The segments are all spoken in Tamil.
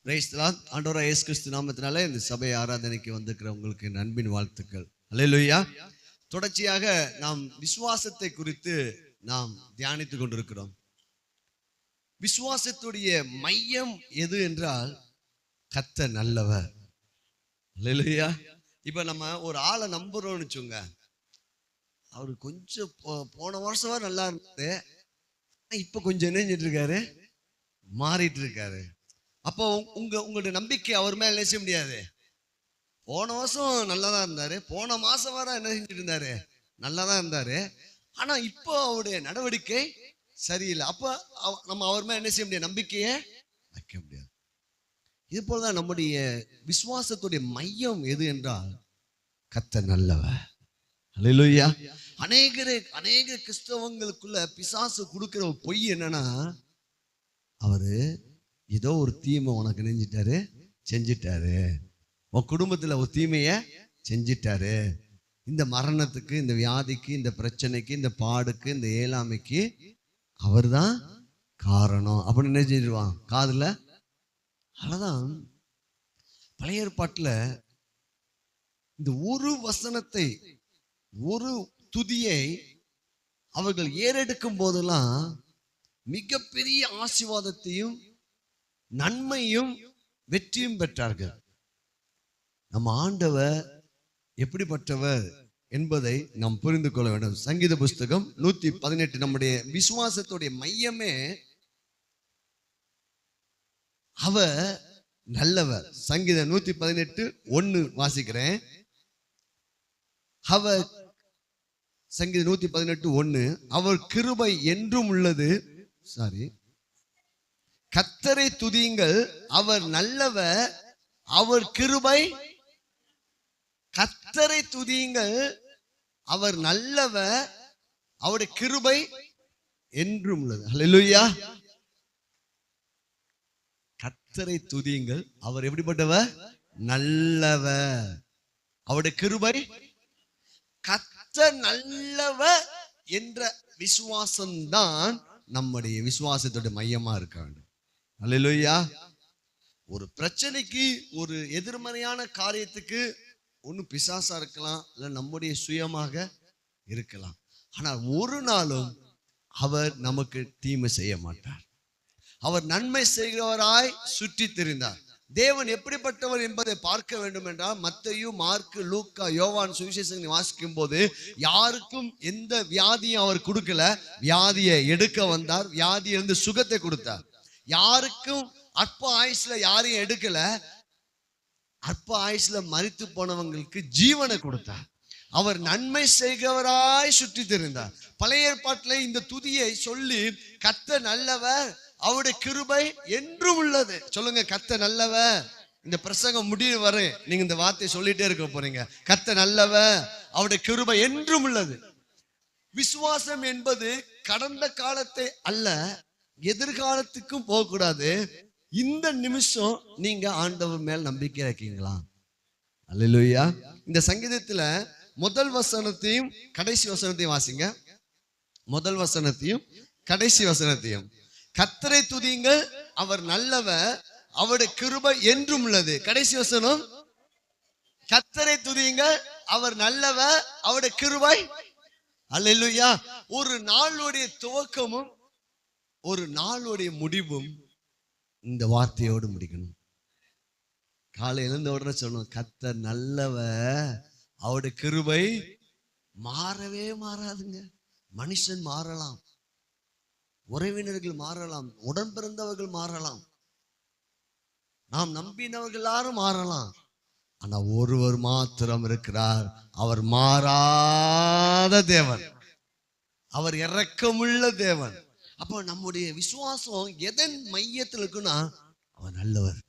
Price the Lord. ஆண்டவராகிய இயேசு கிறிஸ்து நாமத்தினாலே இந்த சபை ஆராதனைக்கு வந்திருக்கிற உங்களுக்கு என் அன்பின் வாழ்த்துக்கள். அல்லேலூயா. தொடர்ச்சியாக நாம் விசுவாசத்தை குறித்து நாம் தியானித்துக் கொண்டிருக்கிறோம். விசுவாசத்துடைய மையம் எது என்றால் கர்த்தர் நல்லவர். அல்லேலூயா. இப்ப நம்ம ஒரு ஆளை நம்புறோம்னு வச்சுங்க, அவரு கொஞ்சம் போன வருஷம் நல்லா இருந்தாரு, இப்ப கொஞ்சம் என்ன செஞ்சிட்டு இருக்காரு, மாறிட்டு இருக்காரு. அப்போ உங்களுடைய நம்பிக்கை அவர் மேல என்ன செய்ய முடியாது. போன வருஷம் நல்லா தான் இருந்தாரு, போன மாசம் வர என்ன செஞ்சுட்டு இருந்தாரு, நல்லா தான் இருந்தாரு. ஆனா இப்போ அவருடைய நடவடிக்கை சரியில்லை. அப்ப நம்ம அவர் மேல என்ன செய்ய முடியாது, நம்பிக்கையை வைக்க முடியாது. இது போலதான் நம்முடைய விசுவாசத்துடைய மையம் எது என்றால் கர்த்தர் நல்லவர். அல்லேலூயா. அநேக கிறிஸ்தவங்களுக்குள்ள பிசாசு கொடுக்கிற ஒரு பொய் என்னன்னா, அவரு ஏதோ ஒரு தீமை உனக்கு செஞ்சிட்டாரு, உன் குடும்பத்துல ஒரு தீமைய செஞ்சிட்டாரு, இந்த மரணத்துக்கு, இந்த வியாதிக்கு, இந்த பிரச்சனைக்கு, இந்த பாடுக்கு, இந்த ஏழாமைக்கு அவர் தான் காரணம் அப்படின்னு என்ன செஞ்சிருவான் காதுல. அதான் பழைய ஏற்பாட்டுல இந்த ஒரு வசனத்தை, ஒரு துதியை அவர்கள் ஏறெடுக்கும் போதெல்லாம் மிகப்பெரிய ஆசீர்வாதத்தையும் நன்மையும் வெற்றியும் பெற்றார்கள். நம்ம ஆண்டவர் எப்படிப்பட்டவர் என்பதை நாம் புரிந்து கொள்ள வேண்டும். சங்கீத புஸ்தகம் 118, நம்முடைய விசுவாசத்துடைய மையமே அவர் நல்லவர். சங்கீதம் 118:1 வாசிக்கிறேன். அவர் சங்கீதம் 118:1, அவர் கிருபை என்றும் உள்ளது. கர்த்தரை துதியுங்கள், அவர் நல்லவர், அவர் கிருபை. கர்த்தரை துதியுங்கள், அவர் நல்லவர், அவருடைய கிருபை என்றும் உள்ளது. அல்லேலூயா. கர்த்தரை துதியுங்கள், அவர் எப்படிப்பட்டவர், நல்லவர், அவருடைய கிருபை. கர்த்தர் நல்லவர் என்ற விசுவாசம்தான் நம்முடைய விசுவாசத்துடைய மையமா இருக்க வேண்டும். அல்லேலூயா. ஒரு பிரச்சனைக்கு, ஒரு எதிர்மறையான காரியத்துக்கு ஒண்ணு பிசாசா இருக்கலாம், இல்ல நம்முடைய சுயமாக இருக்கலாம். ஆனால் ஒரு நாளும் அவர் நமக்கு தீமை செய்ய மாட்டார். அவர் நன்மை செய்கிறவராய் சுற்றி திரிந்தார். தேவன் எப்படிப்பட்டவர் என்பதை பார்க்க வேண்டும் என்றால் மத்தேயு, மார்க்கு, லூக்கா, யோவான் சுவிசேஷங்களை வாசிக்கும் போது யாருக்கும் எந்த வியாதியும் அவர் கொடுக்கல. வியாதியை எடுக்க வந்தார், வியாதியிலிருந்து சுகத்தை கொடுத்தார். யாருக்கும் அற்ப ஆயுசுல யாரையும் எடுக்கல, அற்ப ஆயுசுல மரித்து போனவங்களுக்கு ஜீவனை கொடுத்தார். அவர் நன்மை செய்கிறவராய் சுற்றி திரிந்தார். பழைய ஏற்பாட்டில இந்த துதியை சொல்லி கர்த்தர் நல்லவர், அவருடைய கிருபை என்றும் உள்ளது. சொல்லுங்க, கர்த்தர் நல்லவர். இந்த பிரசங்கம் முடிவு வரை நீங்க இந்த வார்த்தையை சொல்லிட்டே இருக்க போறீங்க. கர்த்தர் நல்லவர், அவருடைய கிருபை என்றும் உள்ளது. விசுவாசம் என்பது கடந்த காலத்தை அல்ல, எதிர்காலத்துக்கும் போகக்கூடாது. இந்த நிமிஷம் நீங்க ஆண்டவர் மேல் நம்பிக்கை வைக்கீங்களா? அல்லேலூயா. இந்த சங்கீதத்துல முதல் வசனத்தையும் கடைசி வசனத்தையும் வாசிங்க. முதல் வசனத்தையும் கடைசி வசனத்தையும். கர்த்தரை துதியுங்கள், அவர் நல்லவர், அவருடைய கிருபை என்றும் உள்ளது. கடைசி வசனம், கர்த்தரை துதியுங்கள், அவர் நல்லவர், அவருடைய கிருபை. அல்லேலூயா. ஒரு நாளுடைய துவக்கமும் ஒரு நாளுடைய முடிவும் இந்த வார்த்தையோடு முடிக்கணும். காலை எழுந்த உடனே சொல்லணும், கர்த்தர் நல்லவர், அவருடைய கிருபை மாறவே மாறாதுங்க. மனுஷன் மாறலாம், உறவினர்கள் மாறலாம், உடன் பிறந்தவர்கள் மாறலாம், நாம் நம்பினவர்கள் எல்லாரும் மாறலாம். ஆனா ஒருவர் மாத்திரம் இருக்கிறார், அவர் மாறாத தேவன், அவர் இரக்கமுள்ள தேவன். அப்போ நம்முடைய விசுவாசம் எதன் மையத்தில் இருக்குன்னா, அவர் நல்லவர்.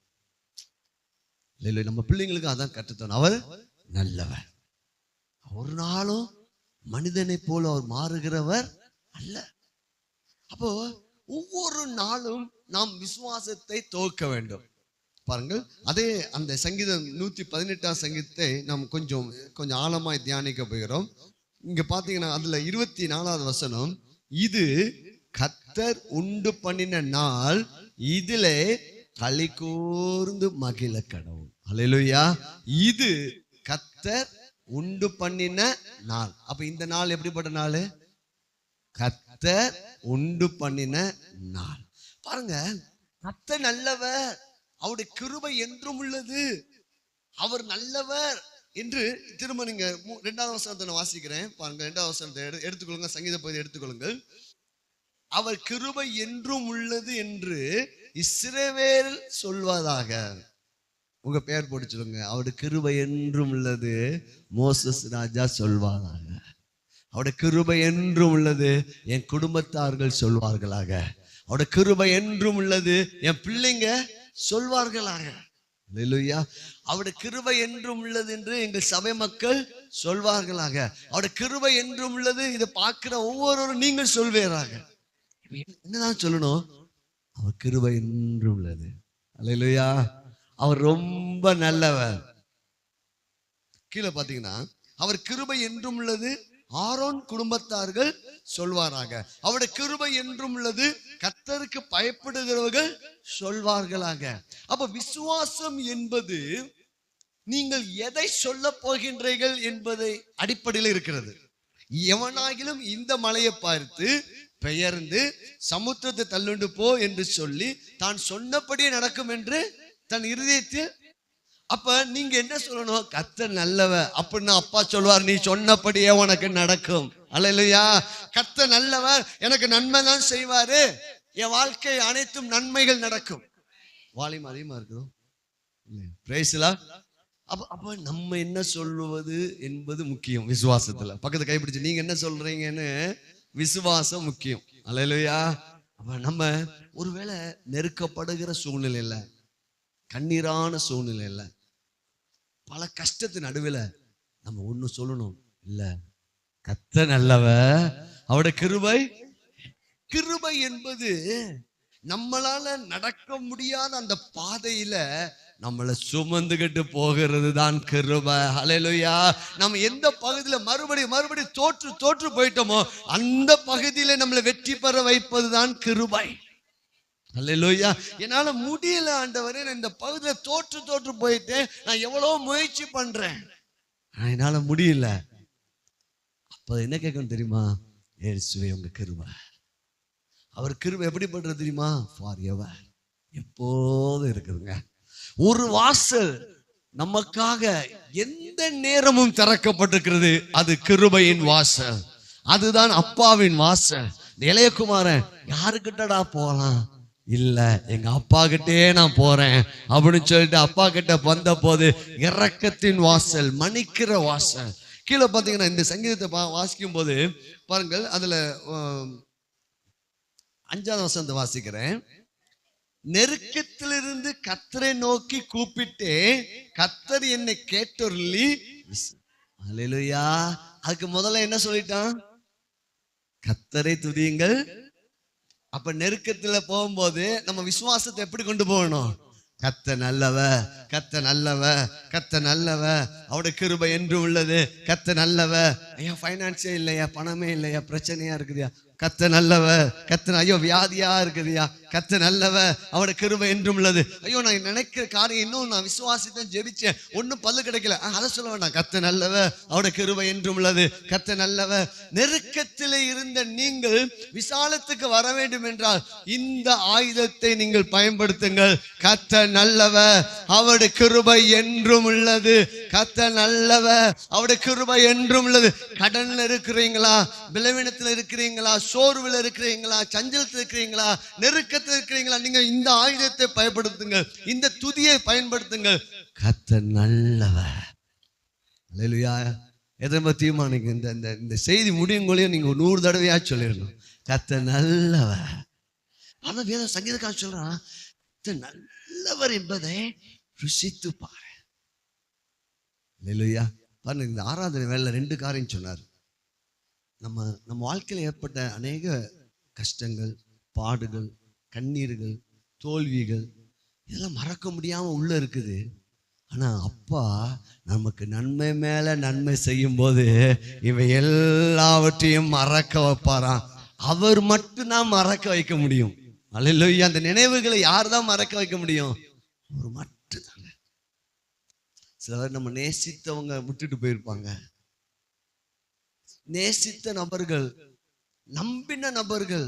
இல்லை, நம்ம பிள்ளைங்களுக்கு அதான் கற்றுத்தோம், அவர் நல்லவர். ஒரு நாளும் மனிதனை போல அவர் மாறுகிறவர் அல்ல. அப்போ ஒவ்வொரு நாளும் நாம் விசுவாசத்தை துவக்க வேண்டும். பாருங்கள், அதே அந்த சங்கீதம் 118 சங்கீதத்தை நாம் கொஞ்சம் ஆழமாய் தியானிக்க போகிறோம். இங்க பாத்தீங்கன்னா அதுல 24வது வசனம், இது கர்த்தர் உண்டு பண்ணின நாள், இதிலே களி கூர்ந்து மகிழ கடவுள். அல்லேலூயா. இது கர்த்தர் உண்டு பண்ணின நாள். அப்ப இந்த நாள் எப்படிப்பட்ட நாள்? கர்த்தர் உண்டு பண்ணின நாள். பாருங்க, கர்த்தர் நல்லவர், அவருடைய கிருபை என்றும் உள்ளது, அவர் நல்லவர் என்று திரும்ப நீங்க 2வது வசனத்தை நான் வாசிக்கிறேன் பாருங்க. 2வது வசனத்தை எடுத்துக்கொள்ளுங்க, சங்கீத பகுதியை எடுத்துக்கொள்ளுங்கள். அவர் கிருபை என்றும் உள்ளது என்று இஸ்ரவேல் சொல்வதாக. உங்க பெயர் போட்டு சொல்லுங்க, அவருடைய கிருபை என்றும் உள்ளது மோசஸ் ராஜா சொல்வாராக. அவருடைய கிருபை என்றும் உள்ளது என் குடும்பத்தார்கள் சொல்வார்களாக. அவருடைய கிருபை என்றும் உள்ளது என் பிள்ளைங்க சொல்வார்களாக. அல்லேலூயா. அவருடைய கிருபை என்றும் உள்ளது என்று எங்கள் சபை மக்கள் சொல்வார்களாக. அவருடைய கிருபை என்றும் உள்ளது இதை பார்க்கிற ஒவ்வொருவரும் நீங்கள் சொல்வீராக. என்னதான் சொல்லணும்? அவர் கிருபை என்றும் உள்ளது. அல்லேலூயா. அவர் ரொம்ப நல்லவர். கீழே பாத்தீங்கன்னா அவர் கிருபை என்றும் உள்ளது ஆரோன் குடும்பத்தார்கள் சொல்வாராக. அவருடைய கிருபை என்றும் உள்ளது கர்த்தருக்கு பயப்படுகிறவர்கள் சொல்வார்களாக. அப்ப விசுவாசம் என்பது நீங்கள் எதை சொல்ல போகின்றீர்கள் என்பதை அடிப்படையில் இருக்கிறது. எவனாகிலும் இந்த மலையை பார்த்து பெயர்ந்து சமுத்திரத்தை தள்ளுண்டு போ என்று சொல்லி தான் சொன்னபடியே நடக்கும் என்று தன் இருதயத்தில். அப்ப நீங்க என்ன சொல்லணும்? கர்த்தர் நல்லவர் அப்படின்னா அப்பா சொல்வார், நீ சொன்னபடியே உனக்கு நடக்கும். அல்லேலூயா. கர்த்தர் நல்லவர், எனக்கு நன்மை தான் செய்வாரு, என் வாழ்க்கை அனைத்தும் நன்மைகள் நடக்கும். வாலியம் அதிகமா இருக்குதோ? பிரைஸ்லா. அப்ப நம்ம என்ன சொல்லுவது என்பது முக்கியம் விசுவாசத்துல. பக்கத்து கைப்பிடிச்சு நீங்க என்ன சொல்றீங்கன்னு விசுவாசம் முக்கியம். அல்லேலூயா. அப்ப நம்ம ஒருவேளை நெருக்கப்படுகிற சூழ்நிலையில, கண்ணீரான சூழ்நிலையில, பல கஷ்டத்தின் நடுவில் நம்ம ஒண்ணு சொல்லணும், இல்ல கர்த்தர் நல்லவர், அவருடைய கிருபை. கிருபை என்பது நம்மளால நடக்க முடியாத அந்த பாதையில நம்மளை சுமந்துகிட்டு போகிறது தான் கிருபை. அல்லேலூயா. நம்ம எந்த பகுதியில மறுபடியும் தோற்று போயிட்டோமோ அந்த பகுதியில நம்மளை வெற்றி பெற வைப்பது தான் கிருபை. அல்லேலூயா. என்னால முடியல ஆண்டவரே, நான் இந்த பகுதியில தோற்று போயிட்டேன், நான் எவ்வளவு முயற்சி பண்றேன், என்னால முடியல. அப்ப என்ன கேட்கணும் தெரியுமா? இயேசுவே உங்க கிருபை. அவர் கிருபை எப்படி பண்றது தெரியுமா? ஃபார் எவர், எப்போதும் இருக்குதுங்க. ஒரு வாசல் நமக்காக எந்த நேரமும் திறக்கப்பட்டிருக்கிறது, அது கிருபையின் வாசல். அதுதான் அப்பாவின் வாசல். இளையகுமாரன் யாருக்கிட்டடா போலாம்? இல்ல, எங்க அப்பா கிட்டே நான் போறேன் அப்படின்னு சொல்லிட்டு அப்பா கிட்ட வந்த போது இரக்கத்தின் வாசல், மன்னிக்கிற வாசல். கீழே பாத்தீங்கன்னா இந்த சங்கீதத்தை வாசிக்கும் போது பாருங்கள், அதுல 5வது வசனத்தை வாசிக்கிறேன். நெருக்கத்திலிருந்து கர்த்தரை நோக்கி கூப்பிட்டே, கர்த்தர் என்னை கேட்டொருளி. அல்லேலூயா. அதுக்கு முதல்ல என்ன சொல்லிட்டான்? கர்த்தரை துதியுங்கள். அப்ப நெருக்கத்துல போகும்போது நம்ம விசுவாசத்தை எப்படி கொண்டு போகணும்? கர்த்தர் நல்லவர், கர்த்தர் நல்லவர், கர்த்தர் நல்லவர், அவருடைய கிருபை என்றும் உள்ளது, கர்த்தர் நல்லவர். ஐயா ஃபைனான்ஸே இல்லையா, பணமே இல்லையா, பிரச்சனையா இருக்குதுயா, கர்த்தர் நல்லவர். கர்த்தர், ஐயோ வியாதியா இருக்குதுயா, கர்த்தர் நல்லவர், அவருடைய கிருபை என்றும் உள்ளது. ஐயோ நான் நினைக்கிற காரியம் இன்னும் நான் விசுவாசித்தேன், ஜெபிச்சேன், ஒன்னும் பல்லு கிடைக்கல, அதை சொல்ல வேண்டாம். கர்த்தர் நல்லவர், அவருடைய கிருபை என்றும் உள்ளது, கர்த்தர் நல்லவர். நெருக்கத்திலே இருந்த நீங்கள் விசாலத்துக்கு வர வேண்டும் என்றால் இந்த ஆயுதத்தை நீங்கள் பயன்படுத்துங்கள். கர்த்தர் நல்லவர், அவருடைய கிருபை என்றும் உள்ளது. கர்த்தர் நல்லவர், அவருடைய கிருபை என்றும் உள்ளது. கடன்ல இருக்கிறீங்களா, பலவீனத்தில் இருக்கிறீங்களா, சோர்வில் இருக்கிறீங்களா, சஞ்சலத்தில் இருக்கிறீங்களா, நெருக்கத்தில் இருக்கிறீங்களா, நீங்க இந்த ஆயுதத்தை பயன்படுத்துங்க, இந்த துதியை பயன்படுத்துங்க. கர்த்தர் நல்லவர். அல்லேலூயா. எதை பத்தியுமா நீங்க இந்த செய்தி முடியும் போலயும் நீங்க 100 தடவையா சொல்லிடணும், கர்த்தர் நல்லவர். ஆனா வேத சங்கீதக்காரன் சொல்றான், நல்லவர் என்பதை ருசித்து பாரு. அல்லேலூயா. பாருங்க, இந்த ஆராதனை வேலை 2 காரியம் சொன்னார். நம்ம வாழ்க்கையில் ஏற்பட்ட அநேக கஷ்டங்கள், பாடுகள், கண்ணீர்கள், தோல்விகள், இதெல்லாம் மறக்க முடியாம உள்ள இருக்குது. ஆனா அப்பா நமக்கு நன்மை மேல நன்மை செய்யும் போது இவை எல்லாவற்றையும் மறக்க வைப்பாராம். அவர் மட்டும்தான் மறக்க வைக்க முடியும். அல்லேலூயா. அந்த நினைவுகளை யார் தான் மறக்க வைக்க முடியும்? ஒரு மட்டும் தாங்க. சிலர் நம்ம நேசித்தவங்க விட்டுட்டு போயிருப்பாங்க. நேசித்த நபர்கள், நம்பின நபர்கள்,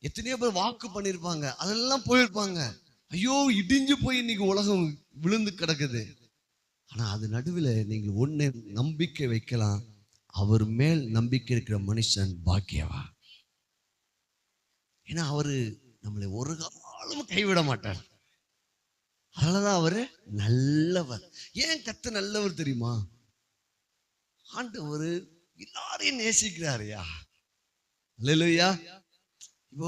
எத்தனையோ பேர் வாக்கு பண்ணிருப்பாங்க, அதெல்லாம் போயிருப்பாங்க. ஐயோ, இடிஞ்சு போய் இன்னைக்கு உலகம் விழுந்து கிடக்குது. ஆனா அது நடுவில் நீங்கள் ஒண்ணு நம்பிக்கை வைக்கலாம், அவர் மேல் நம்பிக்கை இருக்கிற மனுஷன் பாக்கியவா. ஏன்னா அவரு நம்மளை ஒரு காலமும் கைவிட மாட்டார். அதனாலதான் அவரு நல்லவர். ஏன் கர்த்தர் நல்லவர் தெரியுமா? ஆண்டவர் எல்லாரையும் நேசிக்கிறாருயா. அல்லேலூயா. இப்போ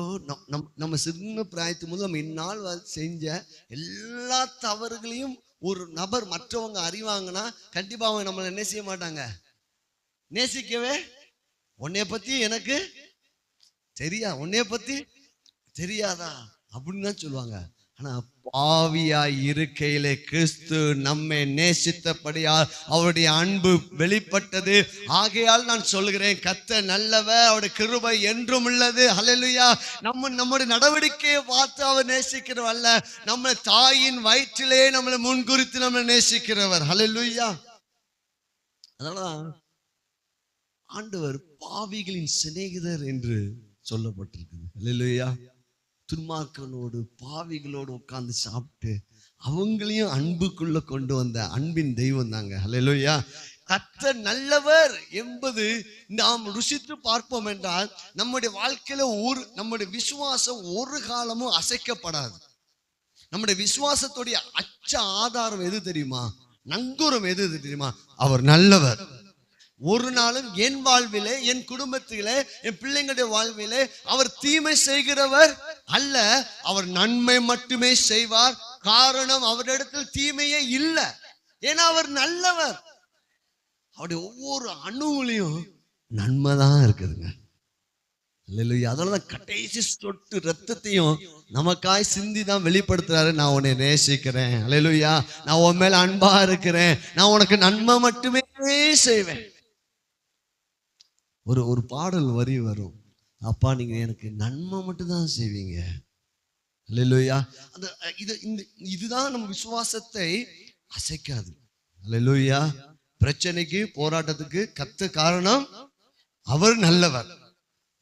நம்ம சின்ன பிராயத்து முதல் நம்ம இந்நாள் செஞ்ச எல்லா தவறுகளையும் ஒரு நபர் மற்றவங்க அறிவாங்கன்னா கண்டிப்பா அவங்க நம்மளை என்ன செய்ய மாட்டாங்க? நேசிக்கவே. உன்னைய பத்தி எனக்கு தெரியா, உன்னைய பத்தி தெரியாதா அப்படின்னு தான் சொல்லுவாங்க. ஆனா பாவியாய் இருக்கையிலே கிறிஸ்து நம்மை நேசித்தபடியால் அவருடைய அன்பு வெளிப்பட்டது. ஆகையால் நான் சொல்கிறேன், கர்த்தர் நல்லவர், அவருடைய கிருபை என்றும் உள்ளது. ஹல்லேலூயா. நம்முடைய நடவடிக்கையை பார்த்து அவர் நேசிக்கிறவர் அல்ல, நம்ம தாயின் வயிற்றிலே நம்மளை முன்குறித்து நம்மளை நேசிக்கிறவர். ஹல்லேலூயா. அதனால ஆண்டவர் பாவிகளின் சிநேகிதர் என்று சொல்லப்பட்டிருக்குது. ஹல்லேலூயா. துன்மார்க்கனோடு பாவிகளோடு உட்கார்ந்து சாப்பிட்டு அவங்களையும் அன்புக்குள்ள கொண்டு வந்த அன்பின் தெய்வம் தாங்க. ஹல்லேலூயா. கர்த்தர் நல்லவர் என்பது நாம் ருசித்து பார்ப்போம் என்றால் நம்முடைய வாழ்க்கையில நம்முடைய விசுவாசம் ஒரு காலமும் அசைக்கப்படாது. நம்முடைய விசுவாசத்துடைய அச்ச ஆதாரம் எது தெரியுமா? நங்கூரம் எது தெரியுமா? அவர் நல்லவர். ஒரு நாளும் என் வாழ்விலே, என் குடும்பத்திலே, என் பிள்ளைங்களுடைய வாழ்விலே அவர் தீமை செய்கிறவர் அல்ல, அவர் நன்மை மட்டுமே செய்வார். காரணம், அவரிடத்தில் தீமையே இல்லை. ஏன்னா அவர் நல்லவர். அவருடைய ஒவ்வொரு அணுவிலையும் நன்மைதான் இருக்குதுங்க. அல்லேலூயா. அதனாலதான் கடைசி சொட்டு ரத்தத்தையும் நமக்காய் சிந்தி தான் வெளிப்படுத்துறாரு. நான் உன்னை நேசிக்கிறேன், அல்லேலூயா, நான் உன் மேல அன்பா இருக்கிறேன், நான் உனக்கு நன்மை மட்டுமே செய்வேன். ஒரு பாடல் வரி வரும், அப்பா நீங்க எனக்கு நன்மை மட்டும் தான் செய்வீங்க. அல்லேலூயா. இதுதான் நம்ம விசுவாசத்தை அசைக்காது. அல்லேலூயா. பிரச்சனைக்கு, போராட்டத்துக்கு கர்த்தர் காரணம், அவர் நல்லவர்.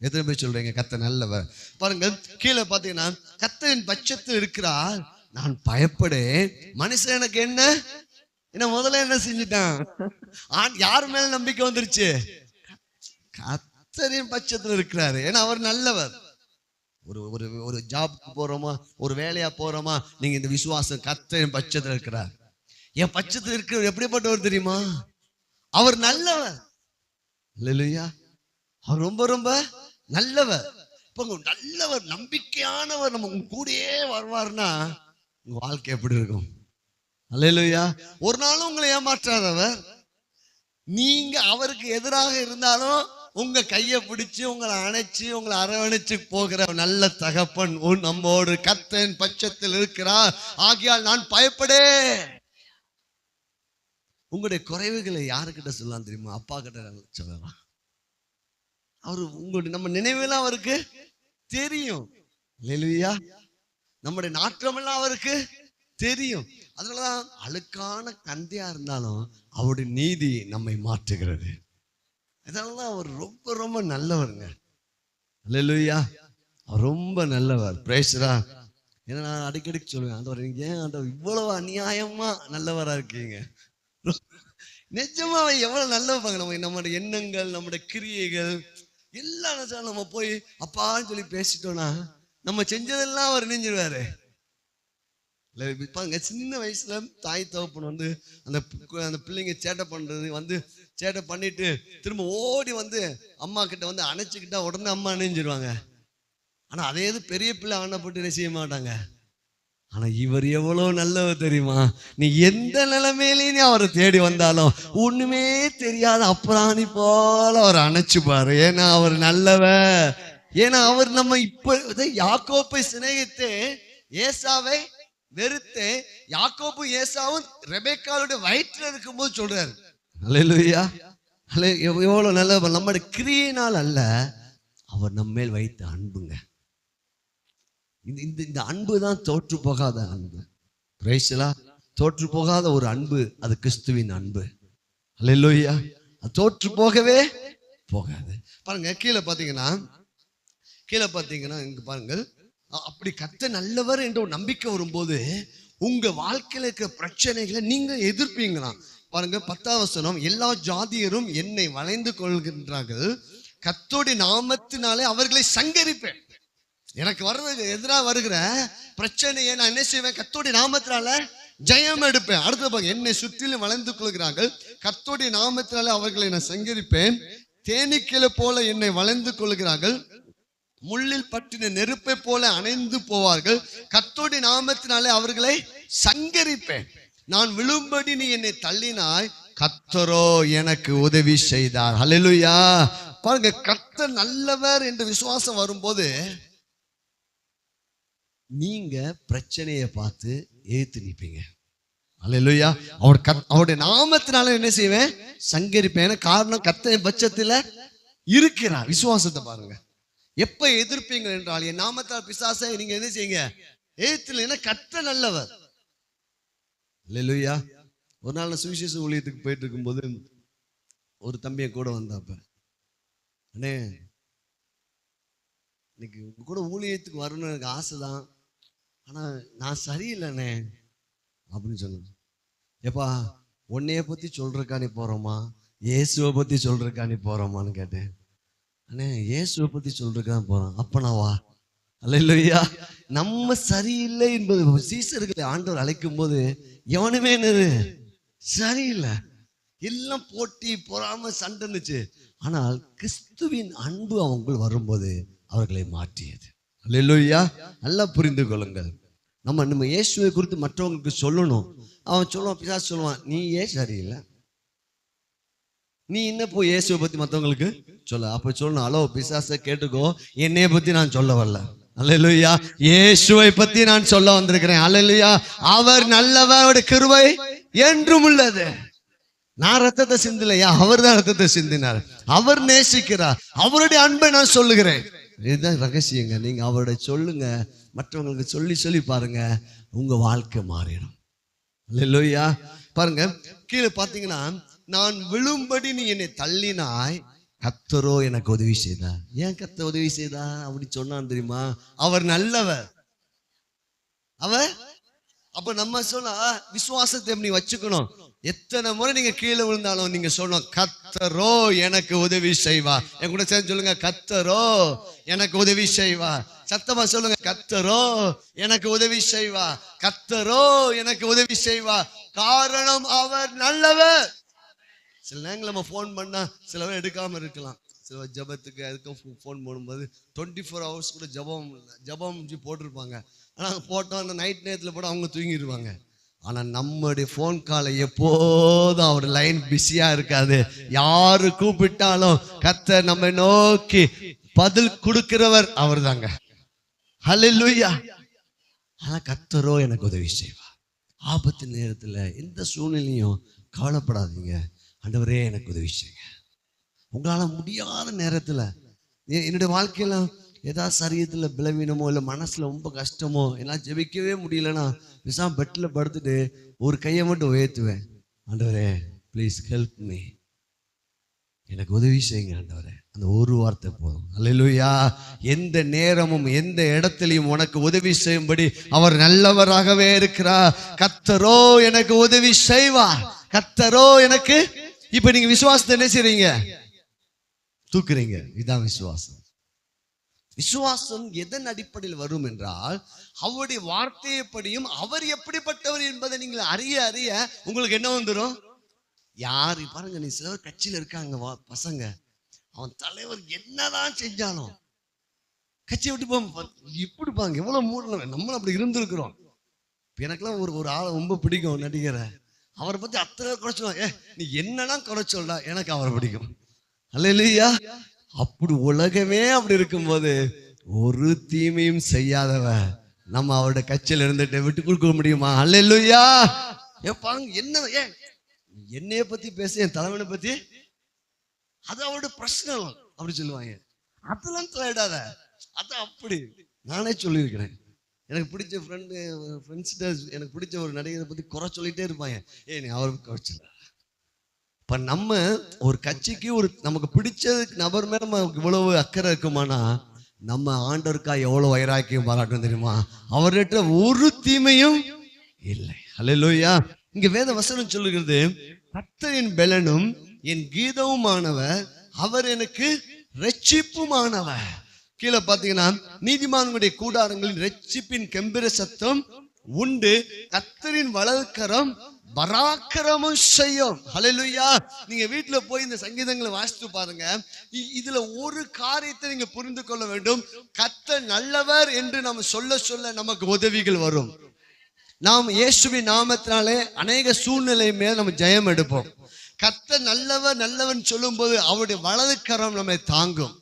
எத்தனை பேர் சொல்றீங்க கர்த்தர் நல்லவர்? பாருங்க, கீழே பாத்தீங்கன்னா கர்த்தரின் பட்சத்தில் இருக்கிறார், நான் பயப்படேன். மனுஷன் எனக்கு என்ன முதல்ல என்ன செஞ்சுட்டான்? யார் மேல நம்பிக்கை வந்துருச்சு? கர்த்தரின் பட்சத்தில் இருக்கிறாரு. ஏன்னா அவர் நல்லவர். ஒரு ஜாப்க்கு போறோமா, ஒரு வேலையா போறோமா, நீங்க இந்த விசுவாசம் கர்த்தரின் பட்சத்தில் இருக்கிறார். என் பட்சத்தில் இருக்கிறவர் எப்படிப்பட்டவர் தெரியுமா? அவர் நல்லவர். அல்லேலூயா. அவர் ரொம்ப ரொம்ப நல்லவர். இப்ப நல்லவர், நம்பிக்கையானவர் நம்ம கூடயே வருவார்னா உங்க வாழ்க்கை எப்படி இருக்கும்? அல்லேலூயா. ஒரு நாளும் உங்களை ஏமாற்றாதவர். நீங்க அவருக்கு எதிராக இருந்தாலும் உங்க கையை பிடிச்சு உங்களை அணைச்சு உங்களை அரவணைச்சு போகிற நல்ல தகப்பன் நம்மோடு கர்த்தரின் பட்சத்தில் இருக்கிறார். ஆகையால் நான் பயப்படே. உங்களுடைய குறைவுகளை யாருக்கிட்ட சொல்லலாம் தெரியுமா? அப்பா கிட்ட சொல்லலாம். அவரு உங்களுடைய நம்ம நினைவெல்லாம் அவருக்கு தெரியும். அல்லேலூயா. நம்முடைய நாற்றமெல்லாம் அவருக்கு தெரியும். அதனாலதான் அழுக்கான கந்தையா இருந்தாலும் அவருடைய நீதி நம்மை மாற்றுகிறது. அதனாலதான் அவர் ரொம்ப ரொம்ப நல்லவருங்க. அல்லேலூயா. அவர் ரொம்ப நல்லவர். பிரேசரா. ஏன்னா நான் அடிக்கடி சொல்லுவேன், ஆண்டவர் ஏன் ஆண்டவர் இவ்வளவு அநியாயமா நல்லவரா இருக்கீங்க? நிஜமா எவ்வளவு நல்லவங்க. நம்முடைய எண்ணங்கள், நம்முடைய கிரியைகள் எல்லாம் நம்ம போய் அப்பான்னு சொல்லி பேசிட்டோம்னா நம்ம செஞ்சதெல்லாம் அவர் நினைஞ்சிருவாரு. பாருங்க, சின்ன வயசுல தாய் தகப்பன் அந்த பிள்ளைங்க சேட்டை பண்றது சேட்டை பண்ணிட்டு திரும்ப ஓடி அம்மா கிட்ட அணைச்சுக்கிட்டா உடனே அம்மா அணைஞ்சிருவாங்க. ஆனா அதே இது பெரிய பிள்ளை ஆனப்பட்டு என்ன செய்ய மாட்டாங்க. ஆனா இவர் எவ்வளவு நல்லவர் தெரியுமா? நீ எந்த நிலைமையிலேயே அவரை தேடி வந்தாலும் ஒண்ணுமே தெரியாத அப்புறாணி போல அவர் அணைச்சு பாரு. ஏன்னா அவர் நல்லவர். ஏன்னா அவர் நம்ம இப்ப யாக்கோப்பை சிநேகித்து ஏசாவை வெறுத்து, யாக்கோபு ஏசாவும் ரெபெக்காளுடைய வயிற்றில் இருக்கும்போது சொல்றாரு. அல்லேலூயா. எவ்வளவு நல்லவர். நம்முடைய கிரியையினால் அல்ல, அவர் நம்மேல் வைத்த அன்புங்க. இந்த அன்பு தான் தோற்று போகாத அன்பு. பிரைஸ்லா, தோற்று போகாத ஒரு அன்பு, அது கிறிஸ்துவின் அன்பு. அல்லேலூயா. தோற்று போகவே போகாது. பாருங்க, கீழே பாத்தீங்கன்னா இங்க பாருங்கள், அப்படி கர்த்தர் நல்லவர் என்ற ஒரு நம்பிக்கை வரும்போது உங்க வாழ்க்கையில இருக்கிற பிரச்சனைகளை நீங்க எதிர்ப்பீங்களாம். பாருங்க 10ஆம் வசனம், எல்லா ஜாதியரும் என்னை வளைந்து கொள்கின்றார்கள், கர்த்தருடைய நாமத்தினாலே அவர்களை சங்கரிப்பேன். எனக்கு வர்றது எதிராக வருகிற பிரச்சனையை நான் என்ன செய்வேன்? கர்த்தருடைய நாமத்தினால ஜெயம் எடுப்பேன். அடுத்த பாருங்க, என்னை சுற்றிலும் வளைந்து கொள்கிறார்கள், கர்த்தருடைய நாமத்தினாலே அவர்களை நான் சங்கரிப்பேன். தேனீக்களை போல என்னை வளைந்து கொள்கிறார்கள், முள்ளில் பற்றின நெருப்பை போல அணைந்து போவார்கள், கர்த்தருடைய நாமத்தினாலே அவர்களை சங்கரிப்பேன். நான் விழும்படி நீ என்னை தள்ளினாய், கர்த்தரோ எனக்கு உதவி செய்தார். ஹல்லேலூயா. பாருங்க, கர்த்தர் நல்லவர் என்ற விசுவாசம் வரும்போது நீங்க பிரச்சனையை பார்த்து ஏத்து நிற்பீங்க. ஹல்லேலூயா. அவருடைய நாமத்தினால என்ன செய்வேன்? சங்கரிப்பேன். காரணம், கர்த்தர் பட்சத்துல இருக்கிறார். விசுவாசத்தை பாருங்க. எப்ப எதிர்ப்பீங்க என்றால், என் நாமத்தால் பிசாசை நீங்க என்ன செய்யுங்க? ஏத்துல. கர்த்தர் நல்லவர். அல்லேலூயா. ஒரு நாள் சுவிசேஷ ஊழியத்துக்கு போயிட்டு இருக்கும்போது ஒரு தம்பியை கூட வந்தாப்ப, அண்ணே இன்னைக்கு உங்க கூட ஊழியத்துக்கு வரணும்னு எனக்கு ஆசைதான், ஆனா நான் சரியில்லைண்ணே அப்படின்னு சொன்னேன். எப்பா, உன்னைய பத்தி சொல்றக்கா நீ போறோமா, இயேசுவை பத்தி சொல்றக்கா நீ போறோமான்னு கேட்டேன். அண்ணே, இயேசுவை பத்தி சொல்றதுக்குதான் போறோம். அப்பனா வா. அல்லேலூயா. நம்ம சரியில்லை என்பது சீசர்களை ஆண்டவர் அழைக்கும் போது எவனுமே என்னது சரியில்லை, எல்லாம் போட்டி பொறாம சண்டை இருந்துச்சு. ஆனால் கிறிஸ்துவின் அன்பு அவங்கள் வரும்போது அவர்களை மாற்றியது. அல்லேலூயா. நல்லா புரிந்து கொள்ளுங்கள். நம்ம இயேசுவை குறித்து மற்றவங்களுக்கு சொல்லணும். அவன் சொல்லுவான், பிசாசு சொல்லுவான், நீ ஏன் சரியில்லை, நீ என்ன போய் இயேசுவை பத்தி மற்றவங்களுக்கு சொல்ல. அப்ப சொல்லணும், ஹலோ பிசாசை கேட்டுக்கோ, என்னைய பத்தி நான் சொல்ல வரல. அல்லேலூயா. இயேசுவை பத்தி நான் சொல்ல வந்திருக்கிறேன். அல்லேலூயா. அவர் நல்லவர், அவருடைய கிருபை என்றும் உள்ளது. நான் ரத்தத்தை சிந்தலையா, அவர் தான் ரத்தத்தை சிந்தினார். அவர் நேசிக்கிறார். அவருடைய அன்பை நான் சொல்லுகிறேன். இதுதான் ரகசியங்க. நீங்க அவருடைய சொல்லுங்க, மற்றவங்களுக்கு சொல்லி சொல்லி பாருங்க, உங்க வாழ்க்கை மாறிடும். அல்லேலூயா. பாருங்க, கீழே பாத்தீங்கன்னா, நான் விழும்படி நீ என்னை தள்ளினாய், கர்த்தரோ எனக்கு உதவி செய்தார். ஏன் கர்த்தர் உதவி செய்தார் அப்படி சொன்னான் தெரியுமா? அவர் நல்லவர். அப்ப நம்ம சொன்னா விசுவாசத்தை எப்படி வச்சுக்கணும்? எத்தனை முறை நீங்க கீழே விழுந்தாலும் நீங்க சொல்லணும், கர்த்தரோ எனக்கு உதவி செய்வார். என் கூட சேர்ந்து சொல்லுங்க, கர்த்தரோ எனக்கு உதவி செய்வார். சத்தமா சொல்லுங்க, கர்த்தரோ எனக்கு உதவி செய்வார், கர்த்தரோ எனக்கு உதவி செய்வார், காரணம் அவர் நல்லவர். சில நேரங்கள் நம்ம ஃபோன் பண்ணா சில பேர் எடுக்காம இருக்கலாம். சில ஜபத்துக்கு அதுக்கும் ஃபோன் பண்ணும்போது 24 hours கூட ஜபம் போட்டிருப்பாங்க. ஆனால் போட்டோம் அந்த நைட் நேரத்தில் போட அவங்க தூங்கிடுவாங்க. ஆனால் நம்முடைய ஃபோன் காலை எப்போதும் அவர் லைன் பிஸியா இருக்காது. யாரு கூப்பிட்டாலும் கர்த்தர் நம்ம நோக்கி பதில் கொடுக்கிறவர் அவர் தாங்க. ஹல்லேலூயா. ஆனா கர்த்தரோ எனக்கு உதவி செய்வார். ஆபத்து நேரத்தில் எந்த சூழ்நிலையும் கவலைப்படாதீங்க, ஆண்டவரே எனக்கு உதவி செய்யுங்க. உங்களால் முடியாத நேரத்தில், என்னுடைய வாழ்க்கையில ஏதாவது சரீரத்தில் பலவீனமோ இல்லை மனசில் ரொம்ப கஷ்டமோ, என்னால் ஜெபிக்கவே முடியலன்னா விசாம பெட்டில் படுத்துட்டு ஒரு கையை மட்டும் உயர்த்துவேன், ஆண்டவரே ப்ளீஸ் ஹெல்ப் மீ, எனக்கு உதவி செய்யுங்க ஆண்டவரே. அந்த ஒரு வார்த்தை போதும். அல்லேலூயா. எந்த நேரமும் எந்த இடத்திலையும் உனக்கு உதவி செய்யும்படி அவர் நல்லவராகவே இருக்கிறார். கர்த்தரோ எனக்கு உதவி செய்வார், கர்த்தரோ எனக்கு. இப்ப நீங்க விசுவாசத்தை என்ன செய்றீங்க? தூக்குறீங்க. இதுதான் விசுவாசம். விசுவாசம் எதன் அடிப்படையில் வரும் என்றால், அவருடைய வார்த்தையைப்படியும் அவர் எப்படிப்பட்டவர் என்பதை நீங்கள் அறிய அறிய உங்களுக்கு என்ன வந்துடும்? யாரு பாருங்க, நீ சிலர் கட்சியில இருக்காங்க பசங்க, அவன் தலைவர் என்னதான் செஞ்சாலும் கட்சியை விட்டு இப்படி பாங்க, எவ்வளவு மூடல. நம்மளும் அப்படி இருந்திருக்கிறோம். எனக்கெல்லாம் ஒரு ஆளை ரொம்ப பிடிக்கும், நடிகரை. அவரை பத்தி அத்தனை குறைச்சோம், நீ என்னன்னா குறைச்சோல்டா, எனக்கு அவரை பிடிக்கும். அல்லேலூயா. அப்படி உலகமே அப்படி இருக்கும்போது ஒரு தீமையும் செய்யாதவ நம்ம அவருடைய கட்சியில இருந்துட்டு விட்டு கொடுக்க முடியுமா? அல்லேலூயா. என்ன என்னைய பத்தி பேச, என் தலைவனை பத்தி, அது அவருடைய பிரச்சனை அப்படி சொல்லுவாங்க. அதெல்லாம் தலையிடாத, அதான் அப்படி. நானே சொல்லியிருக்கிறேன். எனக்கு பிடிச்ச ஃப்ரெண்ட்ஸ்கிட்ட எனக்கு பிடிச்ச ஒரு நடிகரை பத்தி குறை சொல்லிட்டே இருப்பாங்க. நீ அவருக்கு குறைச்சல. இப்ப நம்ம ஒரு கட்சிக்கு நமக்கு பிடிச்ச நபர் மேல நமக்கு இவ்வளவு அக்கறை இருக்குமானா, நம்ம ஆண்டவருக்கா எவ்வளவு வைராக்கியம் பாராட்டும் தெரியுமா? அவர்கிட்ட ஒரு தீமையும் இல்லை. அல்லேலூயா. இங்க வேத வசனம் சொல்லுகிறது, கர்த்தரின் பெலனும் என் கீதவுமானவர், அவர் எனக்கு இரட்சிப்புமானவர். கீழே பாத்தீங்கன்னா, நீதிமான்களுடைய கூடாரங்களின் இரட்சிப்பின் கெம்பீர சத்தம் உண்டு, கர்த்தரின் வலதுகரம் பராக்கிரமம் செய்யும். ஹல்லேலூயா. நீங்க வீட்டுல போய் இந்த சங்கீதங்களை வாசித்து பாருங்க. இதுல ஒரு காரியத்தை நீங்க புரிந்து கொள்ள வேண்டும். கர்த்தர் நல்லவர் என்று நம்ம சொல்ல சொல்ல நமக்கு உதவிகள் வரும். நாம் இயேசுவின் நாமத்தினாலே அநேக சூழ்நிலை மேல் நம்ம ஜெயம் எடுப்போம். கர்த்தர் நல்லவர் நல்லவன் சொல்லும் போது அவருடைய வலதுகரம் நம்மை தாங்கும்.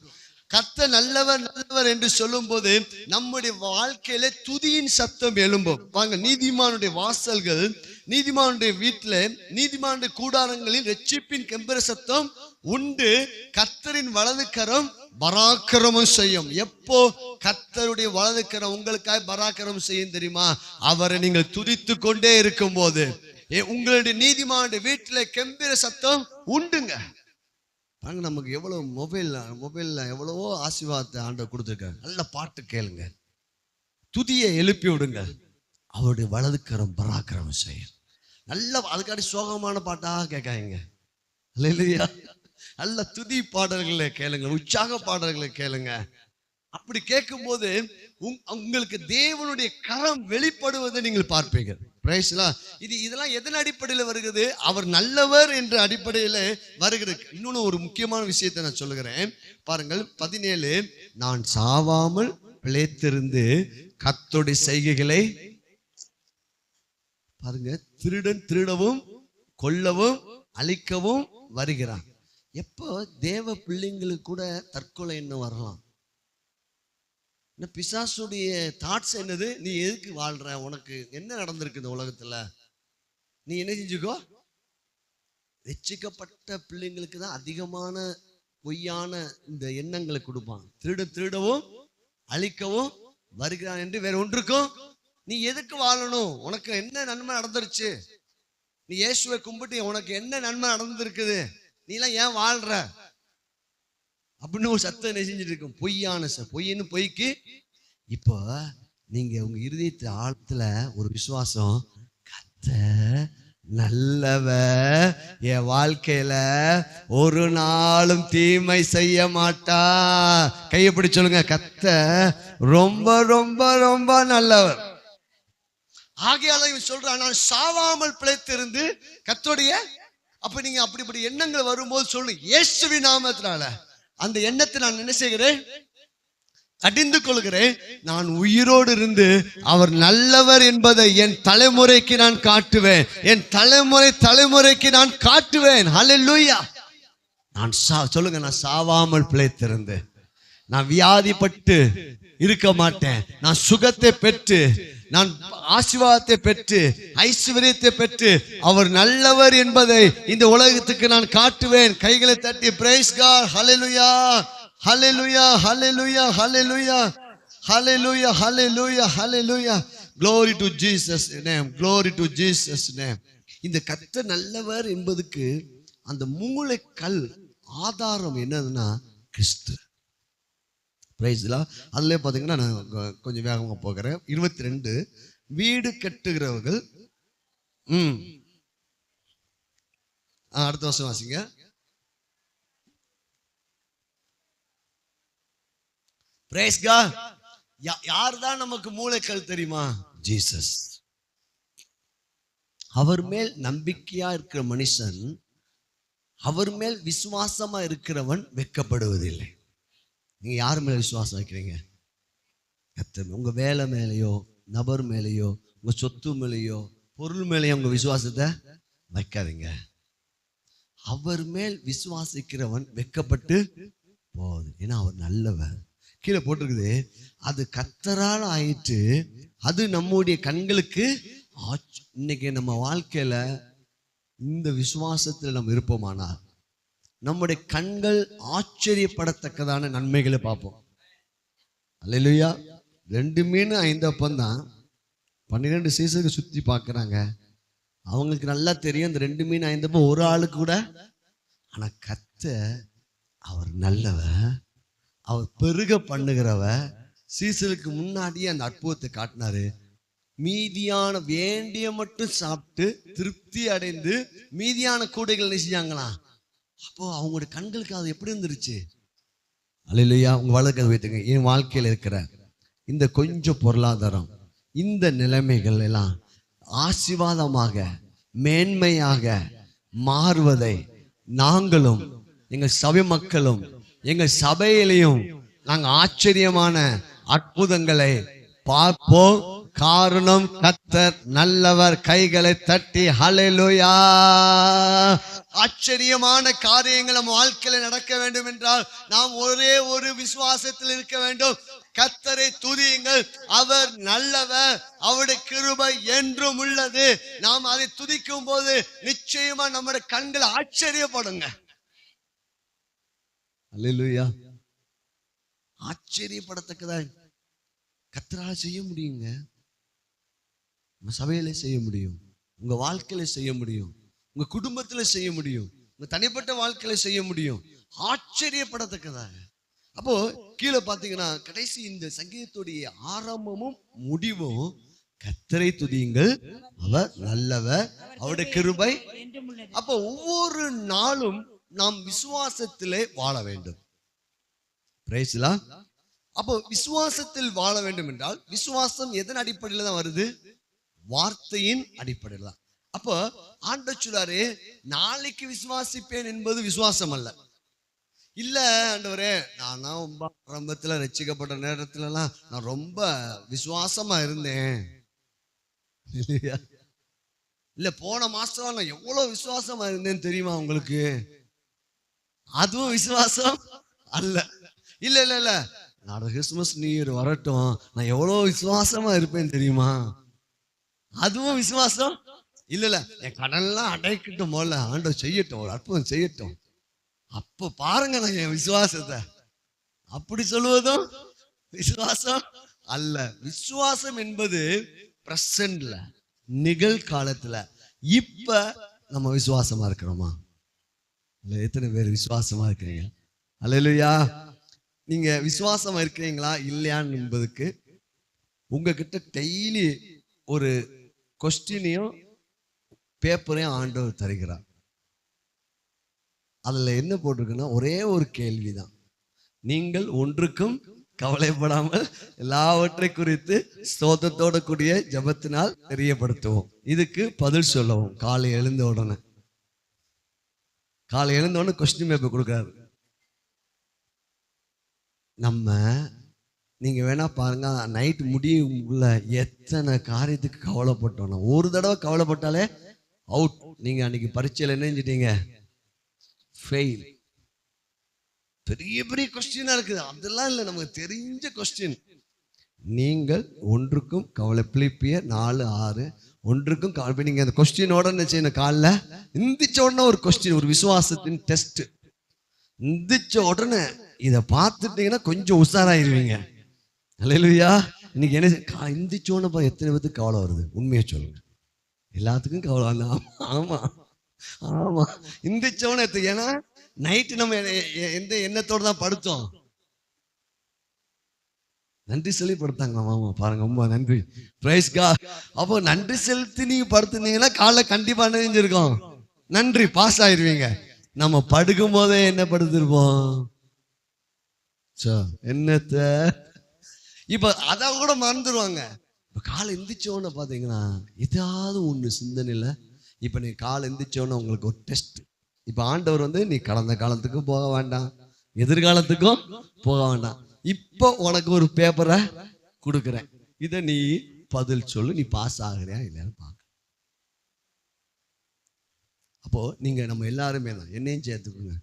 கர்த்தர் நல்லவர் நல்லவர் என்று சொல்லும் போது நம்முடைய வாழ்க்கையில துதியின் சத்தம் எழும்பும். வாங்க, நீதிமானுடைய வாசல்கள், நீதிமானுடைய வீட்டுல, நீதிமானுடைய கூடாரங்களில் இரட்சிப்பின் கெம்பீர சத்தம் உண்டு, கர்த்தரின் வலதுகரம் பராக்கிரமம் செய்யும். எப்போ கர்த்தருடைய வலதுகரம் உங்களுக்காக பராக்கிரமம் செய்யும் தெரியுமா? அவரை நீங்கள் துதித்து கொண்டே இருக்கும் போது உங்களுடைய நீதிமானுடைய வீட்டுல கெம்பீர சத்தம் உண்டுங்க. நமக்கு எவ்வளவு மொபைல்ல எவ்வளவோ ஆசீர்வாதத்தை ஆண்டவர் கொடுத்துருக்காரு. நல்ல பாட்டு கேளுங்க, துதியை எழுப்பி விடுங்க, அவருடைய வலதுகரம் பராக்கிரமம் செய்யும். நல்ல அதுக்காடி சோகமான பாட்டா கேட்காங்க. இல்லையா? நல்ல துதி பாடல்களை கேளுங்க, உற்சாக பாடல்களை கேளுங்க. அப்படி கேட்கும் போது உங்களுக்கு தேவனுடைய கரம் வெளிப்படுவதை நீங்கள் பார்ப்பீங்க. இதெல்லாம் எதன் அடிப்படையில் வருகிறது? அவர் நல்லவர் என்ற அடிப்படையில் வருகிறது. இன்னொன்னு ஒரு முக்கியமான விஷயத்தை நான் சொல்லுகிறேன் பாருங்கள். 17, நான் சாவாமல் பிழைத்திருந்து கர்த்தருடைய செய்கைகளை பாருங்க. திருடன் திருடவும் கொல்லவும் அழிக்கவும் வருகிறான். எப்போ தேவ பிள்ளைங்களுக்கு கூட தற்கொலை என்ன வரலாம்? பிசாசுடைய தாட்ஸ் என்னது? நீ எதுக்கு வாழ்ற? உனக்கு என்ன நடந்திருக்கு இந்த உலகத்துல? நீ என்ன செஞ்சுக்கோ. ரட்சிக்கப்பட்ட பிள்ளைங்களுக்கு தான் அதிகமான பொய்யான இந்த எண்ணங்களை கொடுப்பான். திருடவும் அழிக்கவும் வருகிறான் என்று வேற ஒன்றுக்கும் நீ எதுக்கு வாழணும்? உனக்கு என்ன நன்மை நடந்துருச்சு? நீ இயேசுவை கும்பிட்டு உனக்கு என்ன நன்மை நடந்திருக்குது? நீ எல்லாம் ஏன் வாழ்ற அப்படின்னு ஒரு சத்தம் செஞ்சுட்டு இருக்கும். பொய்ன்னு பொய்க்கு. இப்போ நீங்க உங்க இருதயத்து ஆழத்துல ஒரு விசுவாசம், கர்த்தர் நல்லவர், என் வாழ்க்கையில ஒரு நாளும் தீமை செய்ய மாட்டா. கையை பிடிச்சு சொல்லுங்க, கர்த்தர் ரொம்ப ரொம்ப ரொம்ப நல்லவர். ஆகையால இவன் சொல்றான், நான் சாவாமல் பிழைத்திருந்து கர்த்தருடைய. அப்ப நீங்க அப்படிப்பட்ட எண்ணங்கள் வரும்போது சொல்லுங்க, இயேசுவின் நாமத்தினால அந்த எண்ணத்தை நான் என்ன செய்கிறேன்? கடிந்து கொள்கிறேன். நான் உயிரோடு இருந்து அவர் நல்லவர் என்பதை என் தலைமுறைக்கு நான் காட்டுவேன். என் தலைமுறைக்கு நான் காட்டுவேன். ஹல்லேலூயா. நான் சொல்லுங்க, நான் சாவாமல் பிழைத்திருந்து, நான் வியாதிப்பட்டு இருக்க மாட்டேன். நான் சுகத்தை பெற்று, நான் ஆசீர்வாதத்தை பெற்று, ஐஸ்வர்யத்தை பெற்று அவர் நல்லவர் என்பதை இந்த உலகத்துக்கு நான் காட்டுவேன். கைகளை தட்டி praise God. Hallelujah, hallelujah, hallelujah, hallelujah, hallelujah, hallelujah, hallelujah. Glory to Jesus name, glory to Jesus name. இந்த கர்த்தர் நல்லவர் என்பதுக்கு அந்த மூளைக்கல் ஆதாரம் என்னதுன்னா கிறிஸ்து. அதுல பாத்தீங்கன்னா நான் கொஞ்சம் வேகமா போகிறேன். 22, வீடு கட்டுகிறவர்கள். அடுத்த வருஷம் வாசிங்க. Praise God. யார் தான் நமக்கு மூளைக்கல் தெரியுமா? ஜீசஸ். அவர் மேல் நம்பிக்கையா இருக்கிற மனுஷன், அவர் மேல் விசுவாசமா இருக்கிறவன் வெட்கப்படுவதில்லை. நீங்க யார் மேல விசுவாசம் வைக்கிறீங்க? உங்க வேலை மேலேயோ, நபர் மேலேயோ, உங்க சொத்து மேலேயோ, பொருள் மேலேயோ உங்க விசுவாசத்தை வைக்காதீங்க. அவர் மேல் விசுவாசிக்கிறவன் வெட்கப்பட்டு போகுது. ஏன்னா அவர் நல்லவர். கீழே போட்டிருக்குது, அது கர்த்தரால் ஆயிற்று, அது நம்முடைய கண்களுக்கு ஆச்சு. இன்னைக்கு நம்ம வாழ்க்கையில இந்த விசுவாசத்துல நம்ம இருப்போமானால், நம்முடைய கண்கள் ஆச்சரியப்படத்தக்கதான நன்மைகளை பார்ப்போம். அல்லேலூயா. 2 மீன் 5 அப்பம் தான் 12 சீசனுக்கு சுற்றி பார்க்குறாங்க. அவங்களுக்கு நல்லா தெரியும் இந்த 2 மீன் 5 அப்பம் ஒரு ஆளுக்கு கூட. ஆனால் கர்த்தர் அவர் நல்லவர், அவர் பெருக பண்ணுகிறவர். சீசனுக்கு முன்னாடியே அந்த அற்புதத்தை காட்டினாரு. மீதியான வேண்டிய மட்டும் சாப்பிட்டு திருப்தி அடைந்து மீதியான கூடைகள் செஞ்சாங்களாம். அப்போ அவங்களுடைய கண்களுக்கு அது எப்படி இருந்துருச்சு? அல்லேலூயா. உங்க வழக்கை வைத்துங்க. என் வாழ்க்கையில் இருக்கிற இந்த கொஞ்சம் பொருளாதாரம், இந்த நிலைமைகள் எல்லாம் ஆசீர்வாதமாக மேன்மையாக மாறுவதை நாங்களும் எங்கள் சபை மக்களும் எங்கள் சபையிலையும் நாங்கள் ஆச்சரியமான அற்புதங்களை பார்ப்போம். காரணம் கர்த்தர் நல்லவர். கைகளை தட்டி ஹல்லேலூயா. ஆச்சரியமான காரியங்கள் நம் வாழ்க்கையில நடக்க வேண்டும் என்றால் நாம் ஒரே ஒரு விசுவாசத்தில் இருக்க வேண்டும். கர்த்தரை துதியுங்கள், அவர் நல்லவர், அவருடைய கிருபை என்றும் உள்ளது. நாம் அதை துதிக்கும் போது நிச்சயமா நம்முடைய கண்கள் ஆச்சரியப்படுங்க. அல்லேலூயா. ஆச்சரியப்படத்தக்கதா கர்த்தரால் செய்ய முடியுங்க. நம்ம சபையில செய்ய முடியும், உங்க வாழ்க்கையில செய்ய முடியும், உங்க குடும்பத்துல செய்ய முடியும், உங்க தனிப்பட்ட வாழ்க்கையில செய்ய முடியும். ஆச்சரியப்படத்தக்கதாக. அப்போ கீழே பாத்தீங்கன்னா கடைசி இந்த சங்கீதத்துடைய ஆரம்பமும் முடிவும் கர்த்தரை துதியுங்கள், அவர் நல்லவர், அவருடைய கிருபை. அப்போ ஒவ்வொரு நாளும் நாம் விசுவாசத்திலே வாழ வேண்டும். Price the Lord. அப்போ விசுவாசத்தில் வாழ வேண்டும் என்றால் விசுவாசம் எதன் அடிப்படையில் தான் வருது? வார்த்தையின் அடிப்படையில் தான். அப்போ ஆண்டவர் சொல்றாரு, நாளைக்கு விசுவாசிப்பேன் என்பது விசுவாசம் அல்ல. இல்ல ஆண்டவரே, நான் ரொம்ப ஆரம்பத்துல ரட்சிக்கப்பட்ட நேரத்துல எல்லாம் நான் ரொம்ப விசுவாசமா இருந்தேன். இல்ல போன மாசம் நான் எவ்வளவு விசுவாசமா இருந்தேன்னு தெரியுமா உங்களுக்கு? அதுவும் விசுவாசம் அல்ல. இல்ல இல்ல இல்ல, நாளை கிறிஸ்துமஸ் நியூ இயர் வரட்டும், நான் எவ்வளவு விசுவாசமா இருப்பேன் தெரியுமா? அதுவும் விசுவாசம் இல்ல இல்ல. என் கடன்லாம் அடைக்கட்டும், போல ஆண்டவர் செய்யட்டும், ஒரு அற்புதம் செய்யட்டும், அப்ப பாருங்க நான் என் விசுவாசத்தை. அப்படி சொல்லுவதும் விசுவாசம் அல்ல. விசுவாசம் என்பது பிரசன்ட்ல, நிகழ்காலத்துல. இப்ப நம்ம விசுவாசமா இருக்கிறோமா? இல்ல எத்தனை பேர் விசுவாசமா இருக்கிறீங்க? அல்லேலூயா. நீங்க விசுவாசமா இருக்கிறீங்களா இல்லையான்னு என்பதுக்கு உங்ககிட்ட டெய்லி ஒரு கொஸ்டினையும் பேப்பரையும் ஆண்டவர் தருகிறார். அதுல என்ன போட்டிருக்குன்னா ஒரே ஒரு கேள்விதான். நீங்கள் ஒன்றுக்கும் கவலைப்படாமல் எல்லாவற்றை குறித்து ஸ்தோத்திரத்தோட கூடிய ஜெபத்தினால் தெரியப்படுத்துவோம். இதுக்கு பதில் சொல்லவும். காலை எழுந்த உடனே கொஸ்டின் பேப்பர் கொடுக்குறாரு. நம்ம நீங்க வேணா பாருங்க, நைட் முடியுள்ள எத்தனை காரியத்துக்கு கவலைப்பட்டோம். ஒரு தடவை கவலைப்பட்டாலே அவுட். நீங்க அன்னைக்கு பரீட்சையில் என்ன செஞ்சிட்டீங்க? ஃபெயில். பெரிய பெரிய கொஸ்டினா இருக்குது. அதெல்லாம் இல்லை, நமக்கு தெரிஞ்ச கொஸ்டின். நீங்கள் ஒன்றுக்கும் கவலை. பிலிப்பியர் 4:6. ஒன்றுக்கும் கவலை. நீங்க அந்த கொஸ்டினோட என்ன செய்யணும்? காலைல எந்திரிச்ச உடனே ஒரு கொஸ்டின், ஒரு விசுவாசத்தின் டெஸ்ட். எந்திரிச்ச உடனே இதை பார்த்துட்டீங்கன்னா கொஞ்சம் உஷாராயிருவீங்க. அல்லேலூயா. இன்னைக்கு என்ன எந்திரிச்சோன்னு எத்தனை பேருக்கு கவலை வருது? உண்மையை சொல்லுங்க. எல்லாத்துக்கும் கவலை வந்து. ஆமா ஆமா. எந்திரிச்சோன்னு ஏன்னா நைட்டு நம்ம எந்த எண்ணத்தோடு தான் படுத்தோம்? நன்றி சொல்லி படுத்தாங்க. ஆமா பாருங்க, ரொம்ப நன்றி. Praise God. அப்போ நன்றி செலுத்தி நீங்க படுத்துனீங்கன்னா காலைல கண்டிப்பா நினைஞ்சிருக்கோம், நன்றி பாஸ் ஆயிருவீங்க. நம்ம படுக்கும் போதே என்ன படுத்திருப்போம்? என்னத்த இப்ப அத கூட மறந்துடுவாங்க. இப்ப காலை எந்திரிச்சோன்னு பாத்தீங்கன்னா ஏதாவது ஒண்ணு சிந்தனையில. இப்ப நீ காலை எந்திரிச்சோன்னு உங்களுக்கு ஒரு டெஸ்ட். இப்ப ஆண்டவர் நீ கடந்த காலத்துக்கும் போக வேண்டாம், எதிர்காலத்துக்கும் போக வேண்டாம், இப்போ உனக்கு ஒரு பேப்பரை கொடுக்குறேன், இதை நீ பதில் சொல்லு, நீ பாஸ் ஆகுறியா இல்லையான்னு பார்க்க. அப்போ நீங்க நம்ம எல்லாருமே தான், என்னையும் சேர்த்துக்கோங்க.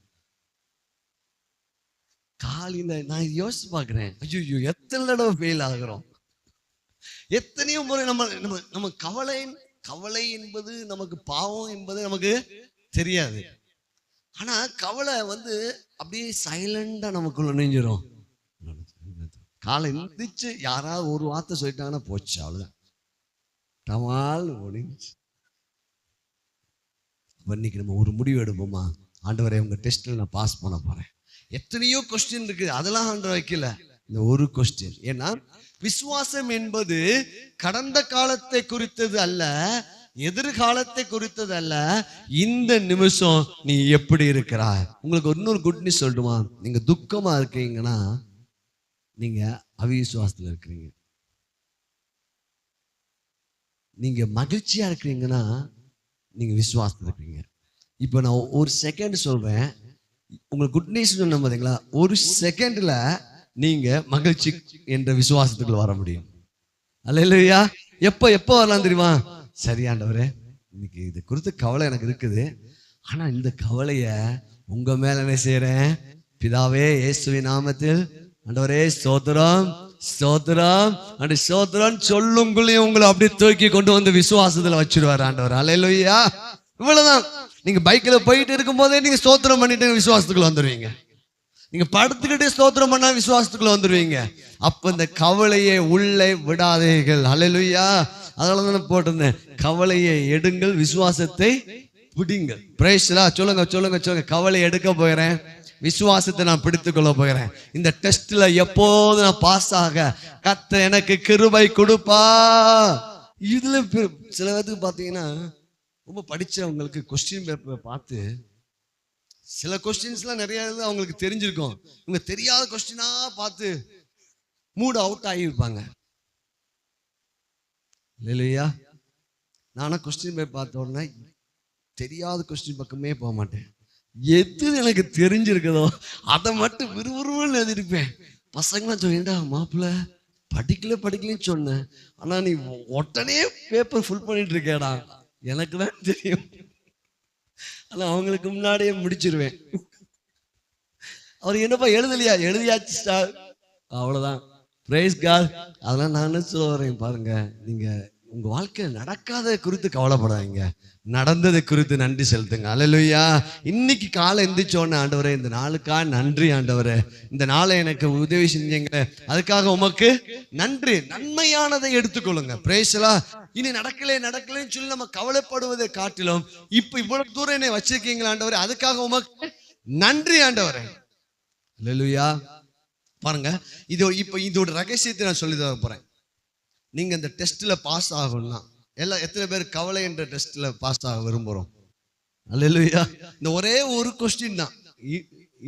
காலையில நான் யோசிச்சு பார்க்கிறேன், ஐயோ எத்தனை தடவை ஃபெயில் ஆகிறோம். எத்தனையோ முறை நம்ம கவலை என்பது நமக்கு பாவம் என்பது நமக்கு தெரியாது. ஆனா கவலை வந்து அப்படியே சைலண்டா நமக்குள்ள நெஞ்சிரும். காலை எந்திரிச்சு யாராவது ஒரு வார்த்தை சொல்லிட்டாங்கன்னா போச்சு, அவ்வளவுதான். டமால் முடிஞ்சு. இன்னைக்கு நம்ம ஒரு முடிவு எடுப்போமா, ஆண்டவரே உங்க டெஸ்ட்ல நான் பாஸ் பண்ண போறேன். எத்தனையோ கொஸ்டின் இருக்கு, அதெல்லாம் ஆண்டவர் வைக்கல. இந்த ஒரு கொஸ்டின். ஏன்னா விசுவாசம் என்பது கடந்த காலத்தை குறித்தது அல்ல, எதிர்காலத்தை குறித்தது அல்ல, இந்த நிமிஷம் நீ எப்படி இருக்கிறாய். உங்களுக்கு இன்னொரு குட் நியூஸ் சொல்லட்டுமா? நீங்க துக்கமா இருக்கீங்கன்னா நீங்க அவிசுவாசத்துல இருக்கிறீங்க. நீங்க மகிழ்ச்சியா இருக்கிறீங்கன்னா நீங்க விசுவாசத்துல இருக்கீங்க. இப்ப நான் ஒரு செகண்ட் சொல்றேன், உங்களுக்கு குட் நியூஸ் சொன்ன பாத்தீங்களா, ஒரு செகண்ட்ல நீங்க மகிழ்ச்சி என்ற விசுவாசத்துக்குள்ள வர முடியும். அல்லேலூயா. எப்ப வரலாம் தெரியுமா? சரி ஆண்டவரே, இன்னைக்கு இது குறித்து கவலை எனக்கு இருக்குது, ஆனா இந்த கவலைய உங்க மேல என்ன செய்யறேன், பிதாவே இயேசுவின் நாமத்தில் ஆண்டவரே ஸ்தோத்திரம் ஸ்தோத்திரம் அண்ட் ஸ்தோத்திரம் சொல்லுங்களையும் உங்களை அப்படியே தூக்கி கொண்டு வந்து விசுவாசத்துல வச்சிருவாரு ஆண்டவர். அல்லேலூயா. இவ்வளவுதான். நீங்க பைக்ல போயிட்டு இருக்கும் போதே நீங்க ஸ்தோத்திரம் பண்ணிட்டு விசுவாசத்துக்குள்ள வந்துருவீங்க. நீங்க படுத்துக்கிட்டே ஸ்தோத்திரம் பண்ணா விசுவாசத்துக்குள்ள வந்துருவீங்க. அப்ப இந்த கவலையை உள்ளே விடாதீர்கள். அல்லேலூயா. அதனாலதான் போட்டிருந்தேன், கவலையை எடுங்கள், விசுவாசத்தை பிடிங்கள். Price the Lord. சொல்லுங்க சொல்லுங்க சொல்லுங்க. கவலை எடுக்க போகிறேன், விசுவாசத்தை நான் பிடித்துக் கொள்ள போகிறேன். இந்த டெஸ்ட்ல எப்போது நான் பாஸ் ஆக கர்த்தர் எனக்கு கிருபை கொடுப்பா. இதுல சில பேருக்கு பாத்தீங்கன்னா ரொம்ப படிச்சவங்களுக்கு கொஸ்டின் பேப்பர் பார்த்து சில கொஸ்டின்ஸ்லாம் நிறைய அவங்களுக்கு தெரிஞ்சிருக்கும், இவங்க தெரியாத கொஸ்டினா பார்த்து மூட் அவுட் ஆகியிருப்பாங்க. இல்லையா? நானா கொஸ்டின் பேப்பர் பார்த்த உடனே தெரியாத கொஸ்டின் பக்கமே போக மாட்டேன். எது எனக்கு தெரிஞ்சிருக்குதோ அதை மட்டும் விறுவிறுன்னு எழுதிருப்பேன். பசங்களாம் சொல்லிட்டா, மாப்பிள்ள படிக்கலன்னு சொன்னேன், ஆனா நீ உடனே பேப்பர் ஃபுல் பண்ணிட்டு இருக்கேடா. எனக்கு தான் தெரியும், ஆனா அவங்களுக்கு முன்னாடியே முடிச்சிருவேன். அவர் என்னப்பா எழுதலையா? எழுதியாச்சு ஸ்டார், அவ்வளவுதான். Praise God. அதெல்லாம் நான் என்ன சொல்ல வரேன் பாருங்க, நீங்க உங்க வாழ்க்கையில் நடக்காத குறித்து கவலைப்படாதீங்க, நடந்ததை குறித்து நன்றி செலுத்துங்க. அல்லேலூயா. இன்னைக்கு காலை எந்திரிச்சோன்னு, ஆண்டவரே இந்த நாளுக்கா நன்றி ஆண்டவரே, இந்த நாளை எனக்கு உதவி செஞ்சீங்க, அதுக்காக உமக்கு நன்றி. நன்மையானதை எடுத்துக்கொள்ளுங்க. Price the Lord. இனி நடக்கலைன்னு சொல்லி நம்ம கவலைப்படுவதை காட்டிலும் இப்ப இவ்வளவு தூரம் என்னை வச்சிருக்கீங்களா ஆண்டவரே, அதுக்காக உமக்கு நன்றி ஆண்டவரே. அல்லேலூயா. பாருங்க, இப்ப இதோட ரகசியத்தை நான் சொல்லி தர போறேன். நீங்க இந்த டெஸ்ட்ல பாஸ் ஆகணும்னா, எத்தனை பேர் கவலை என்ற டெஸ்ட்ல பாஸ் ஆக விரும்புறோம்? அல்லேலூயா. இந்த ஒரே ஒரு கொஸ்டின் தான்,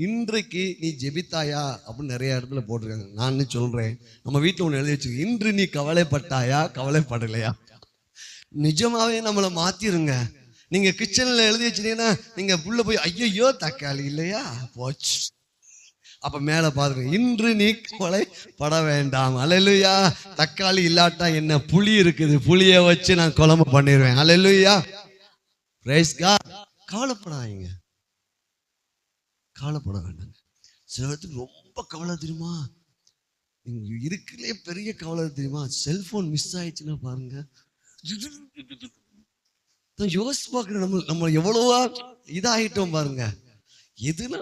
இன்றைக்கு நீ ஜெபித்தாயா அப்படின்னு நிறைய இடத்துல போட்டிருக்காங்க. நான் சொல்றேன், நம்ம வீட்டுல ஒண்ணு எழுதி வச்சிருக்கேன், இன்று நீ கவலைப்பட்டாயா கவலைப்படலையா. நிஜமாவே நம்மளை மாத்திருங்க. நீங்க கிச்சன்ல எழுதி வச்சிட்டீங்கன்னா நீங்க உள்ள போய் ஐயோ தக்காளி இல்லையா போச்சு, அப்ப மேல பாருங்க, இன்று நீ கவலைப்பட வேண்டாம். அல்லேலூயா. தக்காளி இல்லாட்டா என்ன, புளி இருக்குது, புளிய வச்சு நான் குழம்பு பண்ணிடுவேன். அல்லேலூயா. Praise God. கவலைப்படாதீங்க, கவலைப்பட வேண்டாம். சில பேருக்கு ரொம்ப கவலை தெரியுமா, இருக்குலே பெரிய கவலை தெரியுமா, செல்போன் மிஸ் ஆயிடுச்சுன்னா பாருங்க, யோசிச்சு பாக்குறேன், நம்ம எவ்வளவா இதாயிட்டோம் பாருங்க. எதுனா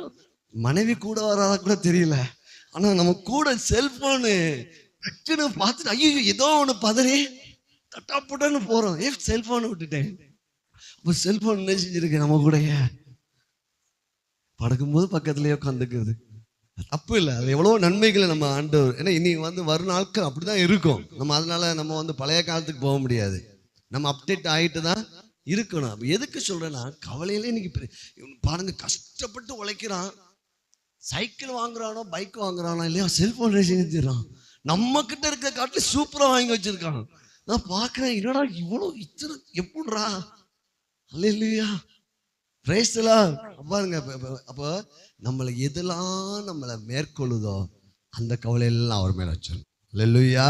மனைவி கூட வராத கூட தெரியல, ஆனா நம்ம கூட செல்போனு பார்த்துட்டு ஐயோ ஏதோ ஒண்ணு பதறி தட்டாப்புட்டன்னு போறோம். செல்போனை விட்டுட்டேன். அப்ப செல்போன் என்ன செஞ்சிருக்கு, நம்ம கூட படுக்கும்போது பக்கத்துலயே உட்காந்துக்குது. தப்பு இல்லை, அது எவ்வளவு நன்மைகளை நம்ம ஆண்டவர். ஏன்னா இனி வரும் நாட்கள் அப்படிதான் இருக்கும். நம்ம அதனால நம்ம பழைய காலத்துக்கு போக முடியாது, நம்ம அப்டேட் ஆகிட்டு தான் இருக்கணும். எதுக்கு சொல்றேன்னா, கவலையிலே இன்னைக்கு பாருங்க, கஷ்டப்பட்டு உழைக்கிறான், சைக்கிள் வாங்குறானோ பைக் வாங்குறானோ இல்லையா, செல்போன் செஞ்சிடறான். நம்ம கிட்ட இருக்க காட்டுல சூப்பரா வாங்கி வச்சிருக்கான். நான் பாக்குறேன், என்னடா இவ்வளவு இத்தனை எப்படிடா. அல்லேலூயா. Praise the Lord. பாருங்க, அப்போ நம்மளை எதெல்லாம் நம்மளை மேற்கொள்ளுதோ அந்த கவலையெல்லாம் அவர் மேல வச்சிடும். அல்லேலூயா.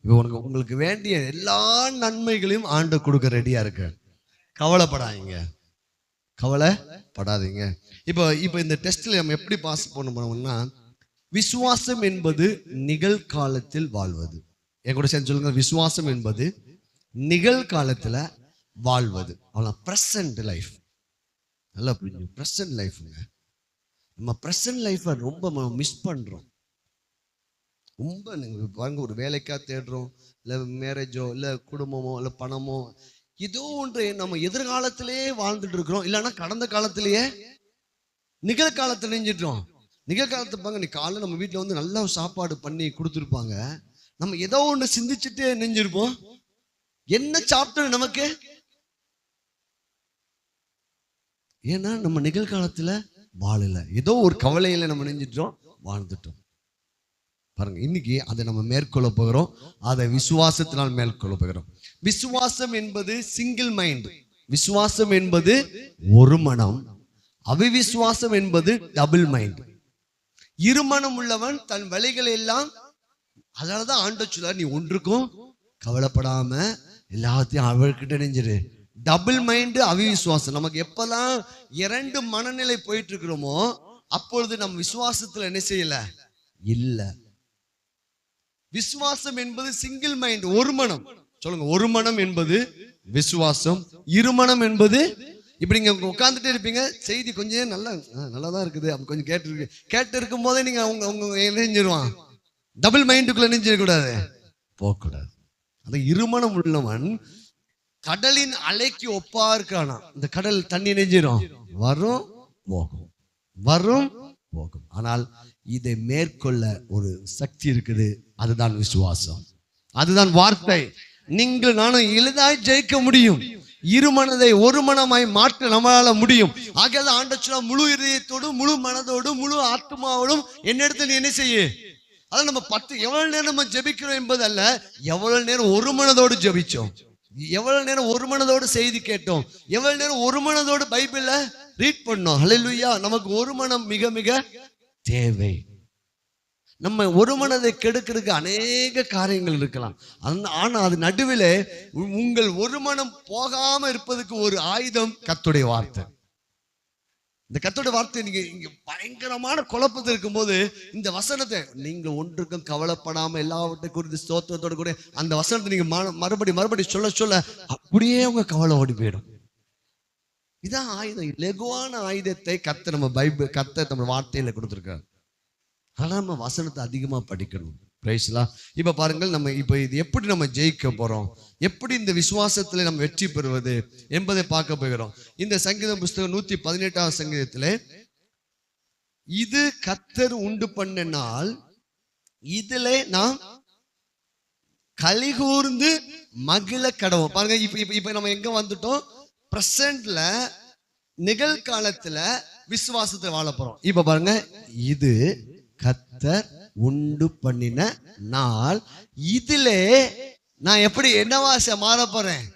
இப்போ உங்களுக்கு வேண்டிய எல்லா நன்மைகளையும் ஆண்டு கொடுக்க ரெடியா இருக்கு. கவலைப்படாதீங்க, கவலைப்படாதீங்க. இப்போ இந்த டெஸ்ட்ல நம்ம எப்படி பாஸ் பண்ணணும்னா, விசுவாசம் என்பது நிகழ்காலத்தில் வாழ்வது. என் கூட சேர்ந்து சொல்லுங்க, விசுவாசம் என்பது நிகழ்காலத்துல வாழ்வது. அவ்வளவு பிரசன்ட் லைஃப். நல்லா புரிஞ்சு. ப்ரெசன்ட் லைஃப்ங்க, நம்ம ப்ரெசன்ட் லைஃப்பை ரொம்ப மிஸ் பண்றோம். ரொம்ப நீங்கள் பாருங்க, ஒரு வேலைக்காக தேடுறோம், இல்லை மேரேஜோ, இல்லை குடும்பமோ, இல்லை பணமோ, ஏதோ ஒன்று நம்ம எதிர்காலத்திலே வாழ்ந்துட்டு இருக்கிறோம். இல்லைன்னா கடந்த காலத்திலேயே நிகழ்காலத்தை நினைஞ்சிட்டோம். நிகழ்காலத்தை பாங்க, நீ காலையில் நம்ம வீட்டில் வந்து நல்லா சாப்பாடு பண்ணி கொடுத்துருப்பாங்க, நம்ம ஏதோ ஒன்று சிந்திச்சுட்டு நெஞ்சிருப்போம். என்ன சாப்பிட்டோம் நமக்கு? ஏன்னா நம்ம நிகழ்காலத்துல வாழல, ஏதோ ஒரு கவலையில நம்ம நெஞ்சிட்டோம், வாழ்ந்துட்டோம். பாருங்க, இன்னைக்கு அதை நம்ம மேற்கொள்ள போகிறோம். அதை விசுவாசத்தினால் மேற்கொள்ள போகிறோம். விசுவாசம் என்பது சிங்கிள் மைண்ட். விசுவாசம் என்பது ஒரு மனம். அவிவிசுவாசம் என்பது டபுள் மைண்ட். இருமனம் உள்ளவன் தன் வழிகளை எல்லாம், அதனாலதான் ஆண்டவர் சொல்றார், நீ ஒன்றுக்கும் கவலைப்படாம எல்லாத்தையும் அவர்கிட்ட நெஞ்சிரு. Double mind, அவிவிசுவாசம். நமக்கு எப்பெல்லாம் இரண்டு மனநிலை போயிட்டு இருக்கிறோமோ அப்பொழுது நம்ம விசுவாசத்துல என்ன செய்யல, இல்ல. விசுவாசம் என்பது சிங்கிள் மைண்ட், ஒரு மனம். சொல்லுங்க, ஒரு மனம் என்பது விசுவாசம். இருமனம் என்பது, இப்படி நீங்க உட்கார்ந்துட்டே இருப்பீங்க, செய்தி கொஞ்சம் நல்லாதான் இருக்குது அப்படி கொஞ்சம் கேட்டு இருக்கும் போதே நீங்க அவங்க நெஞ்சிருவான். டபுள் மைண்டுக்குள்ள நெஞ்சிடக்கூடாது, போகக்கூடாது. அந்த இருமனம் உள்ளவன் கடலின் அலைக்கு ஒப்பா இருக்கானா. இந்த கடல் தண்ணி நெஞ்சிரும், வரும் போகும், வரும் போகும். ஆனால் இதை மேற்கொள்ள ஒரு சக்தி இருக்குது, அதுதான் விசுவாசம், அதுதான் வார்த்தை. நீங்கள் நானும் எளிதாய் ஜெயிக்க முடியும். இருமனதை ஒரு மனமாய் மாற்ற நம்மளால முடியும். ஆகிய ஆண்டவர் முழு இதயத்தோடும், முழு மனதோடும், முழு ஆத்மாவோடும் என்னிடத்தில் நீ என்ன செய்ய. அதான் நம்ம எவ்வளவு நேரம் நம்ம ஜெபிக்கிறோம் என்பது அல்ல, எவ்வளவு நேரம் ஒரு மனதோடு ஜெபிச்சோம், எவ்வளவு நேரம் ஒரு மனதோடு செய்தி கேட்டோம், எவ்வளவு நேரம் ஒரு மனதோடு பைபிள ரீட் பண்ணோம். ஹல்லேலூயா. நமக்கு ஒரு மனம் மிக மிக தேவை. நம்ம ஒரு மனதை கெடுக்கிறதுக்கு அநேக காரியங்கள் இருக்கலாம். ஆனா அது நடுவில் உங்கள் ஒரு மனம் போகாம இருப்பதுக்கு ஒரு ஆயுதம் கர்த்தருடைய வார்த்தை. இந்த கர்த்தருடைய வார்த்தை நீங்க இங்க பயங்கரமான குழப்பத்தில் இருக்கும்போது இந்த வசனத்தை நீங்க ஒன்றுக்கும் கவலைப்படாம எல்லாவற்றை குறித்து ஸ்தோத்திரத்தோடு கூட அந்த வசனத்தை நீங்க மறுபடி சொல்ல சொல்ல அப்படியே உங்க கவலை ஓடி போயிடும். இதான் ஆயுதம், லெகுவான ஆயுதத்தை கர்த்தர் நம்ம கர்த்தர் நம்ம வார்த்தையில கொடுத்துருக்காரு. ஆனா நம்ம வசனத்தை அதிகமா படிக்கணும். பிரைஸ்லாம். இப்ப பாருங்கள், நம்ம இப்ப இது எப்படி நம்ம ஜெயிக்க போறோம், எப்படி இந்த விசுவாசத்துல நம்ம வெற்றி பெறுவது என்பதை பார்க்க போகிறோம். இந்த சங்கீதம் புஸ்தகம் 118ஆம் சங்கீதத்திலே, இது கர்த்தர் உண்டு பண்ண நாள், இதுல நாம் கலிகூர்ந்து மகிழ கடவோம். பாருங்க, இப்ப நம்ம எங்க வந்துட்டோம், பிரசன்ட்ல நிகழ்காலத்துல விசுவாசத்தை வாழ போறோம். இப்ப பாருங்க, இது கர்த்தர் உண்டு பண்ணின நாள், இதிலே நான் எப்படி என்னவாச மாற போறேன்.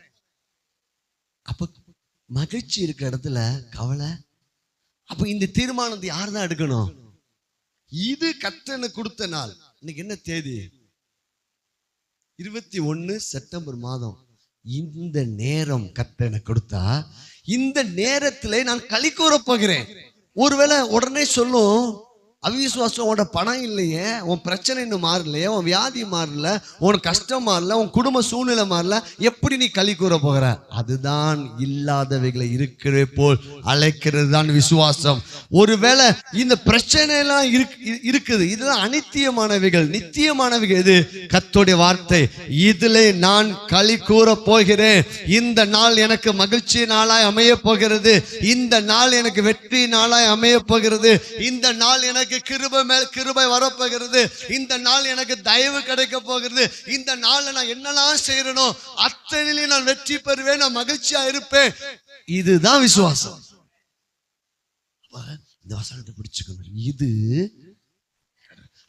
அப்ப மகிழ்ச்சி இருக்கிற இடத்துல கவலை. அப்ப இந்த தீர்மானத்தை யார் தான் எடுக்கணும்? இது கர்த்தர் கொடுத்த நாள். இன்னைக்கு என்ன தேதி? 21 செப்டம்பர் மாதம். இந்த நேரம் கர்த்தர் கொடுத்தா, இந்த நேரத்திலே நான் களி கூற போகிறேன். ஒருவேளை உடனே சொல்லும், அவிசுவாசம், உன்னோட பணம் இல்லையே, உன் பிரச்சனை இன்னும் மாறலையே, உன் வியாதி மாறல, உன் கஷ்டம் மாறல, உன் குடும்ப சூழ்நிலை மாறல, எப்படி நீ களி கூற போகிற? அதுதான் இல்லாதவைகளை இருக்கிற போல் அழைக்கிறது தான் விசுவாசம். ஒருவேளை இந்த பிரச்சனை எல்லாம் இருக்குது, இதெல்லாம் அனித்தியமானவைகள், நித்தியமானவைகள். இது கர்த்தருடைய வார்த்தை. இதிலே நான் களி கூற போகிறேன். இந்த நாள் எனக்கு மகிழ்ச்சி நாளாய் அமைய போகிறது. இந்த நாள் எனக்கு வெற்றி நாளாய் அமைய போகிறது. இந்த நாள் எனக்கு கிருபை மேல் கிருபை வரப்போகிறது. இந்த நாள் எனக்கு தயவு கிடைக்க போகிறது. இந்த நாள்ல நான் என்னெல்லாம் செய்யறனோ அத்தனையிலும் நான் வெற்றி பெறுவேன், நான் மகிழ்ச்சியா இருப்பேன். இதுதான் விசுவாசம். இந்த வசனத்தை பிடிச்சுக்கணும். இது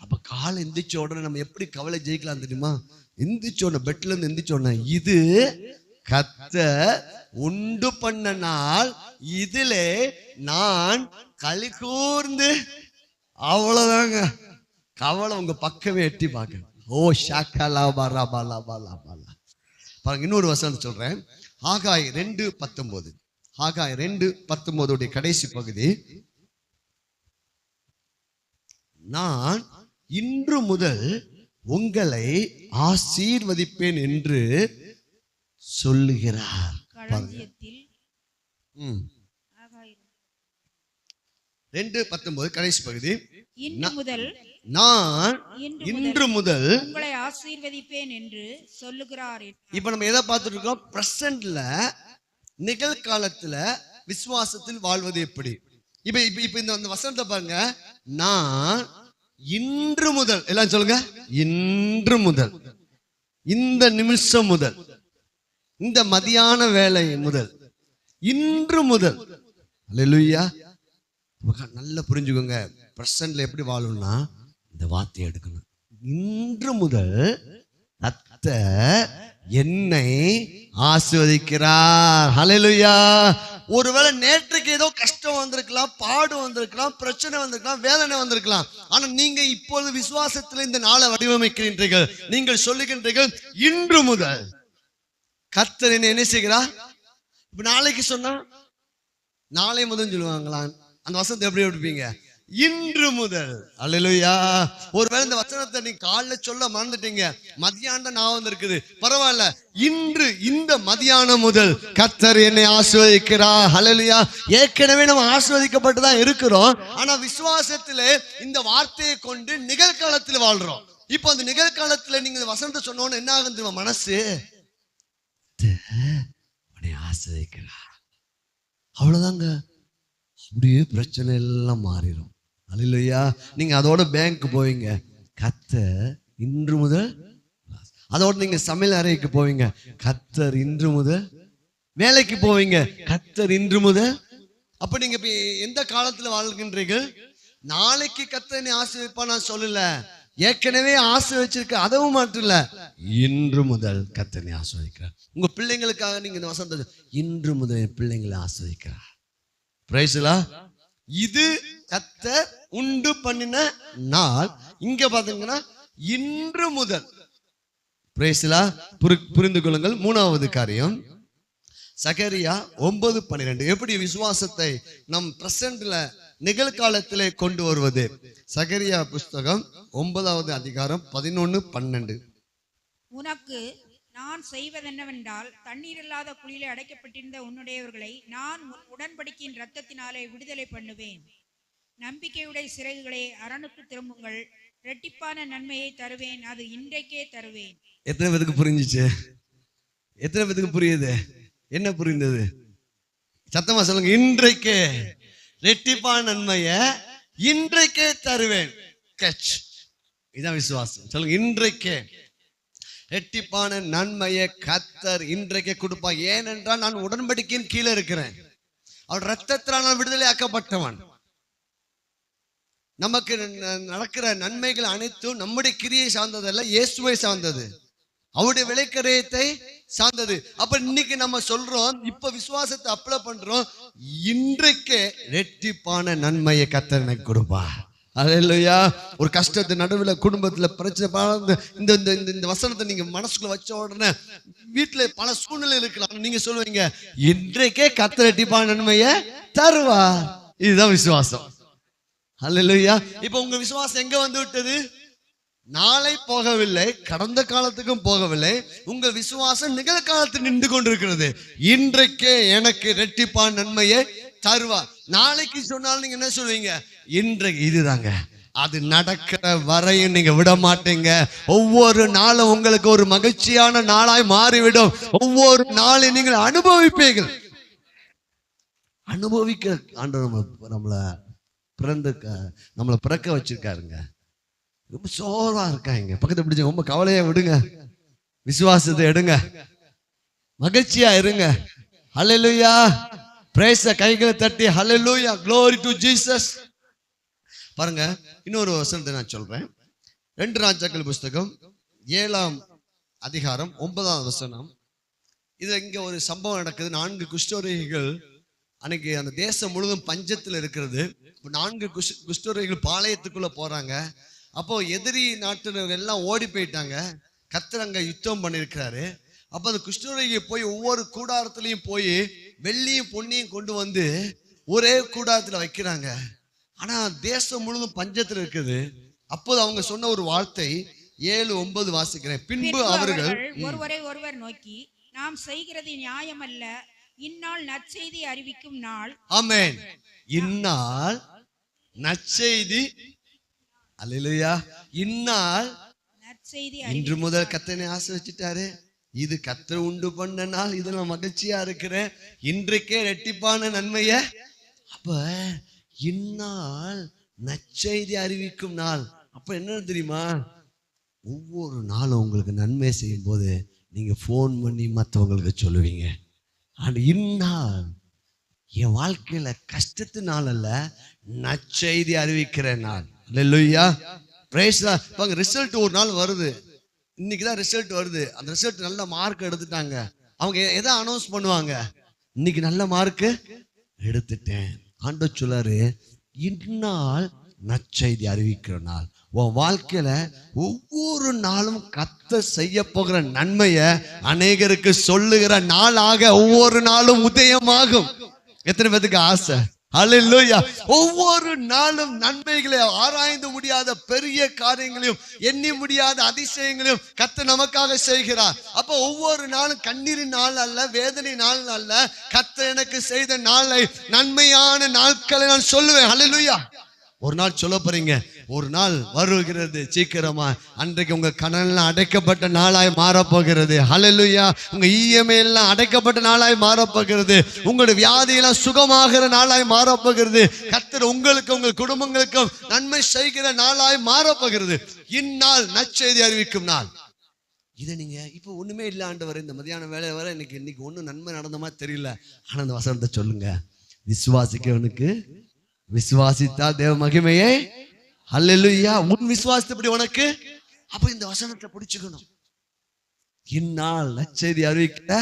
அப்ப காலை எந்திரிச்ச உடனே நம்ம எப்படி கவலை ஜெயிக்கலாம் தெரியுமா? எந்திரிச்ச உடனே, பெட்ல இருந்து எந்திரிச்ச உடனே, இது கர்த்தர் உண்டு பண்ண நாள், இதிலே நான் களி கூர்ந்து, அவ்வளவுதாங்க. கவலை உங்க பக்கமே எட்டி பார்க்க. ஓ ஷாக்கலா பாலா பாலா பாலா பாலா. பாருங்க, இன்னொரு வசனம் சொல்றேன். ஆகாய் 2:19. ஆகாய் 2:19 கடைசி பகுதி. நான் இன்று முதல் உங்களை ஆசீர்வதிப்பேன் என்று சொல்லுகிறார். 2:19 கடைசி பகுதி. இன்று முதல் நான் இன்று முதல் உங்களை ஆசீர்வதிப்பேன் என்று சொல்லுகிறார். இப்ப நம்ம எதை பார்த்துட்டு இருக்கோம்? பிரசன்ட்ல, நிகழ்காலத்துல விசுவாசத்தில் வாழ்வது எப்படி? இப்ப இப்ப இப்ப இந்த வசனத்தை பாருங்க. நான் இன்று முதல், எல்லாம் சொல்லுங்க, இன்று முதல், இந்த நிமிஷம் முதல், இந்த மதியான வேலை முதல், இன்று முதல். அல்லேலூயா. நல்லா புரிஞ்சுக்கோங்க, பிரசன்ட்ல எப்படி வாழணும்னா இந்த வார்த்தையை எடுக்கணும். இன்று முதல் கர்த்தர் என்னை ஆசீர்வதிக்கிறார். ஹல்லேலூயா. ஒருவேளை நேற்றுக்கு ஏதோ கஷ்டம் வந்திருக்கலாம், பாடு வந்திருக்கலாம், பிரச்சனை வந்திருக்கலாம், வேதனை வந்திருக்கலாம். ஆனா நீங்க இப்பொழுது விசுவாசத்தில் இந்த நாளை வடிவமைக்கின்றீர்கள். நீங்கள் சொல்லுகின்றீர்கள், இன்று முதல் கர்த்தர் என்ன செய்கிறார். இப்ப நாளைக்கு சொன்னா நாளை முதல் சொல்லுவாங்களா? அந்த வசனத்தை எப்படி எடுப்பீங்க? இன்று முதல். அல்லேலூயா. ஒருவேளை இந்த வசனத்தை நீங்க காலைல சொல்ல மறந்துட்டீங்க, மதியானம் நான் வந்திருக்குது, பரவாயில்ல, இன்று இந்த மதியானம் முதல் கர்த்தர் என்னை ஆசீர்வதிக்கிறார். அல்லேலூயா. ஏற்கனவே நம்ம ஆசீர்வதிக்கப்பட்டு தான் இருக்கிறோம். ஆனா விசுவாசத்திலே இந்த வார்த்தையை கொண்டு நிகழ்காலத்தில் வாழ்றோம். இப்போ அந்த நிகழ்காலத்துல நீங்க இந்த வசனத்தை சொன்னோன்னு என்ன ஆகுது? மனசு ஆசீர்வதிக்கிறார். அவ்வளவுதாங்க. அப்படியே பிரச்சனை எல்லாம் மாறிடும். அல்லேலூயா. நீங்க அதோட பேங்க் போவீங்க, கர்த்தர் இன்று முதல். அதோட நீங்க சமையல் அறைக்கு போவீங்க, கர்த்தர் இன்று முதல். வேலைக்கு போவீங்க, கர்த்தர் இன்று முதல். அப்ப நீங்க இப்ப எந்த காலத்துல வாழ்கின்றீர்கள்? நாளைக்கு கர்த்தர் ஆசீர்வதிப்பா நான் சொல்லல, ஏற்கனவே ஆசீர்வதிச்சிருக்க, அதுவும் மட்டும் இல்ல, இன்று முதல் கர்த்தர் ஆசீர்வதிக்கிறார். உங்க பிள்ளைங்களுக்காக நீங்க இந்த வசனத்தை, இன்று முதல் என் பிள்ளைங்களை ஆசீர்வதிக்கிறார். பிரைஸ்லா. இது கர்த்தர் உண்டு பண்ணின நாள். இங்க பாத்தீங்கன்னா இன்று முதல். பிரைஸ்லா. புரிந்து கொள்ளுங்கள். மூணாவது காரியம், சகரியா 9:12. எப்படி விசுவாசத்தை நம் பிரசன்ட்ல நிகழ்காலத்திலே கொண்டு வருவது? சகரியா புஸ்தகம் 9வது அதிகாரம் 11-12. உனக்கு நான் செய்வதென்னவென்றால், தண்ணீர் இல்லாத குழியிலே அடைக்கப்பட்டிருந்த உன்னுடையவர்களை நான் உன் உடன்படிக்கையின் இரத்தத்தினாலே விடுதலை பண்ணுவேன். நம்பிக்கையுடைய சிறகுகளே, அரணுக்கு திரும்புங்கள். இரட்டிப்பான நன்மையை தருவேன், அது இன்றைக்கே தருவேன். எத்தனை பேருக்கு புரிஞ்சிச்சு? எத்தனை பேருக்கு புரியுது? என்ன புரிந்தது? சத்தமா சொல்லுங்க. இன்றைக்கே இரட்டிப்பான நன்மையை இன்றைக்கே தருவேன். கேட்ச். இதான் விசுவாசம். சொல்லுங்க, இன்றைக்கே இரட்டிப்பான நன்மையை கர்த்தர் இன்றைக்கே கொடுப்பா. ஏனென்றால் நான் உடன்படிக்கையின் கீழே இருக்கிறேன், அவர் இரத்தத்தினால் நான் விடுதலை ஆக்கப்பட்டவன். நமக்கு நடக்கிற நன்மைகள் அனைத்தும் நம்முடைய கிரியை சார்ந்ததல்ல, இயேசுவை சார்ந்தது, அவருடைய விலைக்கரையத்தை சார்ந்தது. அப்ப இன்னைக்கு நம்ம சொல்றோம், இப்ப விசுவாசத்தை அப்ளை பண்றோம், இன்றைக்கே இரட்டிப்பான நன்மையை கர்த்தர் எனக்கு கொடுப்பா. அல்லேலூயா. ஒரு கஷ்டத்து நடுவில் குடும்பத்துல பிரச்சனை, இந்த வசனத்தை நீங்க மனசுக்குள்ள வச்ச உடனே வீட்டுல பல சூழ்நிலை இருக்கலாம். நீங்க சொல்லுவீங்க, இன்றைக்கே கர்த்தர் இரட்டிப்பான நன்மையை தருவா. இதுதான் விசுவாசம். அல்லேலூயா. இப்ப உங்க விசுவாசம் எங்க வந்து விட்டது? நாளை போகவில்லை, கடந்த காலத்துக்கும் போகவில்லை. உங்கள் விசுவாசம் நிகழ்காலத்தில் நின்று கொண்டிருக்கிறது. இன்றைக்கே எனக்கு இரட்டிப்பான நன்மையை தருவா. நாளைக்கு சொன்னாலும் நீங்க என்ன சொல்வீங்க? இன்றைக்கு. இதுதாங்க, அது நடக்கிற வரையும் நீங்க விட மாட்டீங்க. ஒவ்வொரு நாளும் உங்களுக்கு ஒரு மகிழ்ச்சியான நாளாய் மாறிவிடும். ஒவ்வொரு நாளையும் நீங்கள் அனுபவிப்பீர்கள். அனுபவிக்க ஆண்டவர் நம்மளை பிறக்க வச்சிருக்காருங்க. ரொம்ப சோர்வா இருக்காங்க, பக்கத்தை பிடிச்ச ரொம்ப கவலையா விடுங்க, விசுவாசத்தை எடுங்க, மகிழ்ச்சியா இருங்க. ஹல்லேலூயா. பிரைஸ். கைகளை தட்டி ஹல்லேலூயா, glory to Jesus. பாருங்க, இன்னொரு வசனத்தை நான் சொல்றேன். 2 ராஜாக்கள் புஸ்தகம் 7ஆம் அதிகாரம் 9ஆம் வசனம். இது இங்க ஒரு சம்பவம் நடக்குது. 4 குஷ்டரோகிகள், அன்னைக்கு அந்த தேசம் முழுவதும் பஞ்சத்தில் இருக்கிறது. 4 குஷ்டரோகிகள் பாளையத்துக்குள்ள போறாங்க. அப்போ எதிரி நாட்டினர் எல்லாம் ஓடி போயிட்டாங்க. கர்த்தர் அங்க யுத்தம் பண்ணிருக்கிறாரு. அப்ப அந்த குஷ்டரோகியை போய் ஒவ்வொரு கூடாரத்திலையும் போய் வெள்ளியும் பொன்னியும் கொண்டு வந்து ஒரே கூடாரத்துல வைக்கிறாங்க. ஆனா தேசம் முழுவதும் பஞ்சத்துல இருக்குது. அப்போது அவங்க சொன்ன ஒரு வார்த்தை 7-9 வாசிக்கிறேன். பின்பு அவர்கள் ஒருவரை ஒருவர் நோக்கி, நாம் செய்கிறது நியாயம் அல்ல, இந்நாள் நற்செய்தி அறிவிக்கும் நாள். ஆமென். இந்நாள் நற்செய்தி. அல்லேலூயா. இந்நாள் நற்செய்தி இன்று முதல் கர்த்தனை ஆசீர்வதிச்சிட்டாரு. இது கர்த்தர் உண்டு பண்ண நாள். இது நான் மகிழ்ச்சியா இருக்கிறேன். இன்றைக்கே இரட்டிப்பான நன்மைய. அப்ப இந்நாள் நற்செய்தி அறிவிக்கும் நாள். அப்ப என்ன தெரியுமா, ஒவ்வொரு நாளும் உங்களுக்கு நன்மை செய்யும் போது நீங்க போன் பண்ணி மற்றவங்களுக்கு சொல்லுவீங்க, இந்நாள் என் வாழ்க்கையில கஷ்டத்து நாள் அல்ல, நற்செய்தி அறிவிக்கிற நாள். Alleluia. Praise the Lord. Result ஒரு நாள் வருது. இன்னைக்கு தான் ரிசல்ட் வருது. அந்த ரிசல்ட் நல்ல மார்க் எடுத்துட்டாங்க. அவங்க எதை அனௌன்ஸ் பண்ணுவாங்க, இன்னைக்கு நல்ல மார்க் எடுத்துட்டேன். ஆண்டவர் சொல்றாரு, இந்நாள் நற்செய்தி அறிவிக்கிற நாள். உன் வாழ்க்கையில ஒவ்வொரு நாளும் கர்த்தர் செய்ய போகிற நன்மையை அநேகருக்கு சொல்லுகிற நாளாக ஒவ்வொரு நாளும் உதயமாகும். எத்தனை பேருக்கு ஆசை? அல்லேலூயா. ஒவ்வொரு நாளும் நன்மைகளை, ஆராய்ந்து முடியாத பெரிய காரியங்களையும் எண்ணி முடியாத அதிசயங்களையும் கர்த்தர் நமக்காக செய்கிறார். அப்ப ஒவ்வொரு நாளும் கண்ணீரின் நாள் அல்ல, வேதனை நாள் அல்ல, கர்த்தர் எனக்கு செய்த நாளை, நன்மையான நாட்களை நான் சொல்லுவேன். அல்லேலூயா. ஒரு நாள் சொல்ல போறீங்க, ஒரு நாள் வருகிறது சீக்கிரமா, அன்றைக்கு உங்க கடன்லாம் அடைக்கப்பட்ட நாளாய் மாறப்போகிறது. ஹல்லேலூயா. உங்க இஎம்ஐ எல்லாம் அடைக்கப்பட்ட நாளாய் மாறப்போகிறது. உங்களுடைய வியாதியெல்லாம் சுகமாகிற நாளாய் மாறப்போகிறது. கர்த்தர் உங்களுக்கு, உங்கள் குடும்பங்களுக்கும் நன்மை செய்கிற நாளாய் மாறப்போகிறது. இந்நாள் நற்செய்தி அறிவிக்கும் நாள். இதை நீங்க இப்ப ஒண்ணுமே இல்ல ஆண்டவர், இந்த மதியான வேலை வர இன்னைக்கு ஒண்ணும் நன்மை நடந்த மாதிரி தெரியல, ஆனா அந்த வசனத்தை சொல்லுங்க. விசுவாசிக்கவனுக்கு விசுவாசித்தால் தேவ மகிமையை. அல்லேலூயா. உன் விசுவாசத்தை உனக்கு. அப்ப இந்த வசனத்தை பிடிச்சுக்கணும். இந்நாள் நற்செய்தி அறிவிக்கிற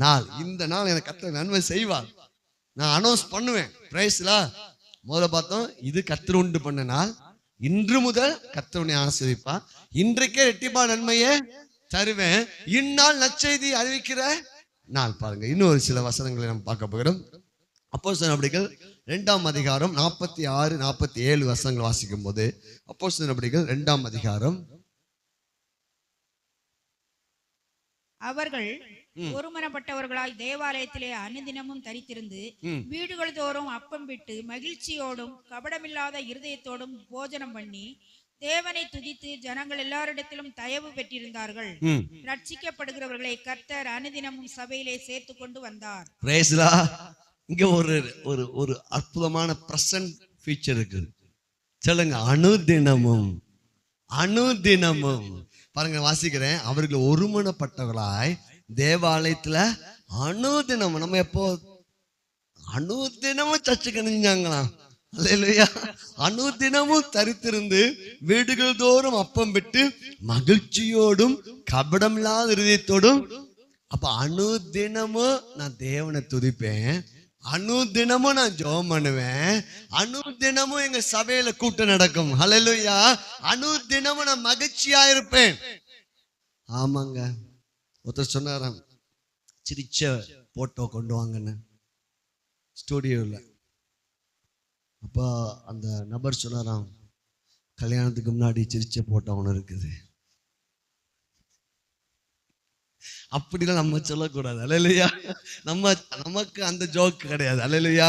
நாள். இந்த நாள் எனக்கு கர்த்தர் நன்மை செய்வார், நான் அனௌன்ஸ் பண்ணுவேன். Price the Lord. முதல்ல பார்த்தோம், இது கர்த்தர் உண்டு பண்ண நாள். இன்று முதல் கர்த்தர் உன்னை ஆசீர்வதிப்பார். இன்றைக்கே இரட்டிப்பா நன்மையை தருவேன். இந்நாள் நற்செய்தி அறிவிக்கிற நாள். பாருங்க, இன்னொரு சில வசனங்களை நம்ம பார்க்க போகிறோம். அப்போஸ்தலர் நடபடிகள் 2ஆம் அதிகாரம் 46, 47 வசனங்கள் வாசிக்கும் போது, அப்போஸ்தலர் நடபடிகள் 2ஆம் அதிகாரம். அவர்கள் ஒருமனப்பட்டவர்களாய் தேவாலயத்திலே அனுதினமும் தரித்திருந்து வீடுகள் தோறும் அப்பம் விட்டு மகிழ்ச்சியோடும் கபடமில்லாத இருதயத்தோடும் போஜனம் பண்ணி தேவனை துதித்து ஜனங்கள் எல்லாரிடத்திலும் தயவு பெற்றிருந்தார்கள். ரட்சிக்கப்படுகிறவர்களை கர்த்தர் அனுதினமும் சபையிலே சேர்த்து கொண்டு வந்தார். Price the Lord. இங்க ஒரு அற்புதமான பிரசன்ட் ஃபீச்சர் இருக்கு. சொல்லுங்க, அனுதினமும். அனுதினமும் பாருங்க, வாசிக்கிறேன். அவர்கள் ஒருமனப்பட்டவர்களாய் தேவாலயத்துல அனுதினமும். நம்ம எப்போ அனுதினமும் சர்ச்சுக்கு அணிஞ்சாங்களாம். அல்லேலூயா. அனுதினமும் தரித்திருந்து வீடுகள் தோறும் அப்பம் விட்டு மகிழ்ச்சியோடும் கபடமில்லாத இருதயத்தோடும். அப்ப அனுதினமும் நான் தேவனை துதிப்பேன், அனுதினமும் நான் ஜெபம் பண்ணுவேன், அனுதினமும் எங்க சபையில கூட்டம் நடக்கும். ஹல்லேலூயா. அனுதினமும் நான் மகிழ்ச்சியா இருப்பேன். ஆமாங்க. ஒருத்தர் சொன்னாராம், சிரிச்ச போட்டோ கொண்டு வாங்கன்னு ஸ்டுடியோல. அப்ப அந்த நபர் சொன்னாராம், கல்யாணத்துக்கு முன்னாடி சிரிச்ச போட்டோ ஒன்று இருக்குது. அப்படிலாம் நம்ம சொல்லக்கூடாது. அல்லேலூயா. நமக்கு அந்த ஜோக் கிடையாது. அல்லேலூயா.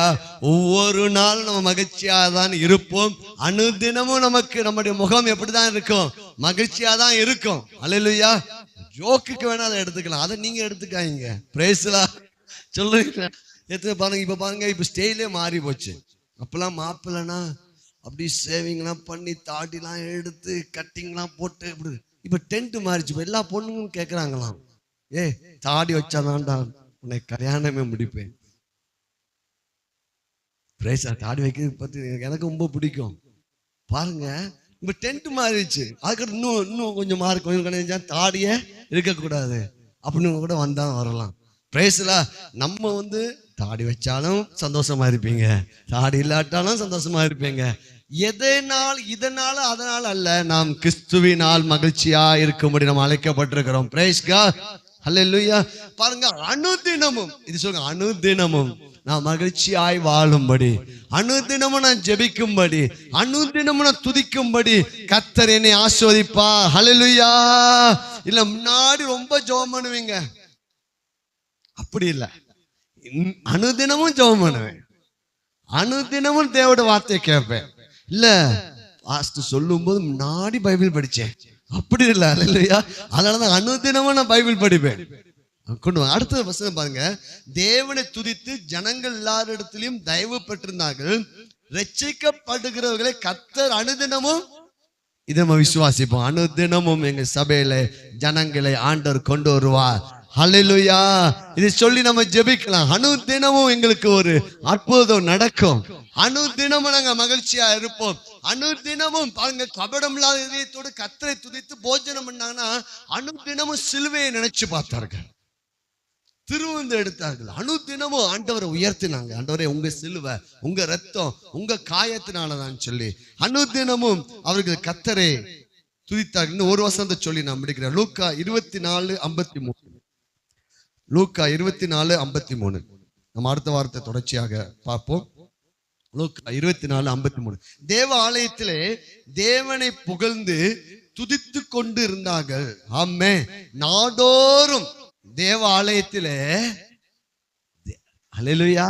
ஒவ்வொரு நாளும் நம்ம மகிழ்ச்சியா தான் இருப்போம். அனுதினமும் நமக்கு நம்முடைய முகம் எப்படிதான் இருக்கும், மகிழ்ச்சியா தான் இருக்கும். அல்லேலூயா. ஜோக்குக்கு வேணா அதை எடுத்துக்கலாம், அதை நீங்க எடுத்துக்காதீங்க. Price the Lord. சொல்லுங்க. பாருங்க, இப்ப பாருங்க, இப்ப ஸ்டைலே மாறி போச்சு. அப்பெல்லாம் மாப்பிள்ளனா அப்படி சேவிங்லாம் பண்ணி தாடிலாம் எடுத்து கட்டிங்லாம் போட்டு இப்படி. இப்ப டென்ட் மாறிச்சு. இப்ப எல்லா பொண்ணுங்களும் கேட்கறாங்களாம், தாடி வச்சாதான்டா உன்னை கல்யாணமே முடிப்பேன். தாடி வைக்கிறது பத்தி எனக்கு ரொம்ப பிடிக்கும். பாருங்க, இப்ப டென்ட் மாறிடுச்சு. அதுக்கு இன்னும் கொஞ்சம் மாறி, கொஞ்சம் கிடைச்சா தாடியே இருக்கக்கூடாது அப்படின்னு கூட வந்தா வரலாம். பிரைஸ்ல நம்ம தாடி வச்சாலும் சந்தோஷமா இருப்பீங்க, தாடி இல்லாட்டாலும் சந்தோஷமா இருப்பீங்க. இதனால அதனால அல்ல, நாம் கிறிஸ்துவினால் மகிழ்ச்சியா இருக்கும்படி நாம் அழைக்கப்பட்டிருக்கிறோம். Praise God. ஹல்லேலூயா. பாருங்க, அனுதினமும் இது சொல்லுங்க, அனுதினமும் நான் மகிழ்ச்சியாய் வாழும்படி, அனுதினமும் நான் ஜெபிக்கும்படி, அனுதினமும் நான் துதிக்கும்படி கர்த்தர் என்னை ஆசீர்வதிப்பா. ஹல்லேலூயா. இல்ல முன்னாடி ரொம்ப ஜெபம் பண்ணுவீங்க, அப்படி இல்ல, அனுதினமும் ஜெபம் பண்ணுவேன், அனுதினமும் தேவனுடைய வார்த்தையை கேட்பேன். இல்ல பாஸ்டர் சொல்லும் போது முன்னாடி பைபிள் படிச்சேன், அப்படி இல்லை. அல்லேலூயா. அதனாலதான் அனுதினமும் நான் பைபிள் படிப்பேன். கொண்டு அடுத்த வசனம் பாருங்க. தேவனை துதித்து ஜனங்கள் எல்லாரிடத்திலும் தயவு பெற்றிருந்தார்கள். ரட்சிக்கப்படுகிறவர்களை கர்த்தர் அனுதினமும், இதை நம்ம விசுவாசிப்போம், அனுதினமும் எங்க சபையில ஜனங்களை ஆண்டவர் கொண்டு வருவார். ஹல்லேலூயா. இதை சொல்லி நம்ம ஜெபிக்கலாம். அனுதினமும் எங்களுக்கு ஒரு அற்புதம் நடக்கும். அனுதினமும் நாங்க மகிழ்ச்சியா இருப்போம். அனுதினமும் பாருங்க, கபடம் இல்லாத இதயத்தோடு கர்த்தரை துதித்து போஜனம் பண்ணாங்கன்னா அனுதினமும் சிலுவையை நினைச்சு பார்த்தார்கள், திருவிந்து எடுத்தார்கள். அனுதினமும் ஆண்டவரை உயர்த்தினாங்க. ஆண்டவரே, உங்க சிலுவை, உங்க ரத்தம், உங்க காயத்தினாலதான் சொல்லி அனுதினமும் அவர்கள் கர்த்தரை துதித்தார்கள். இன்னும் ஒரு வசனத்தை சொல்லி நான் முடிக்கிறேன். லூக்கா 24:53. லூக்கா 24:53. நம்ம அடுத்த வாரத்தை தொடர்ச்சியாக பார்ப்போம். லூக்கா 24:53. தேவ ஆலயத்திலே தேவனை புகழ்ந்து துதித்து கொண்டு இருந்தார்கள். ஆமென். நாடோறும் தேவ ஆலயத்திலே, அல்லேலூயா,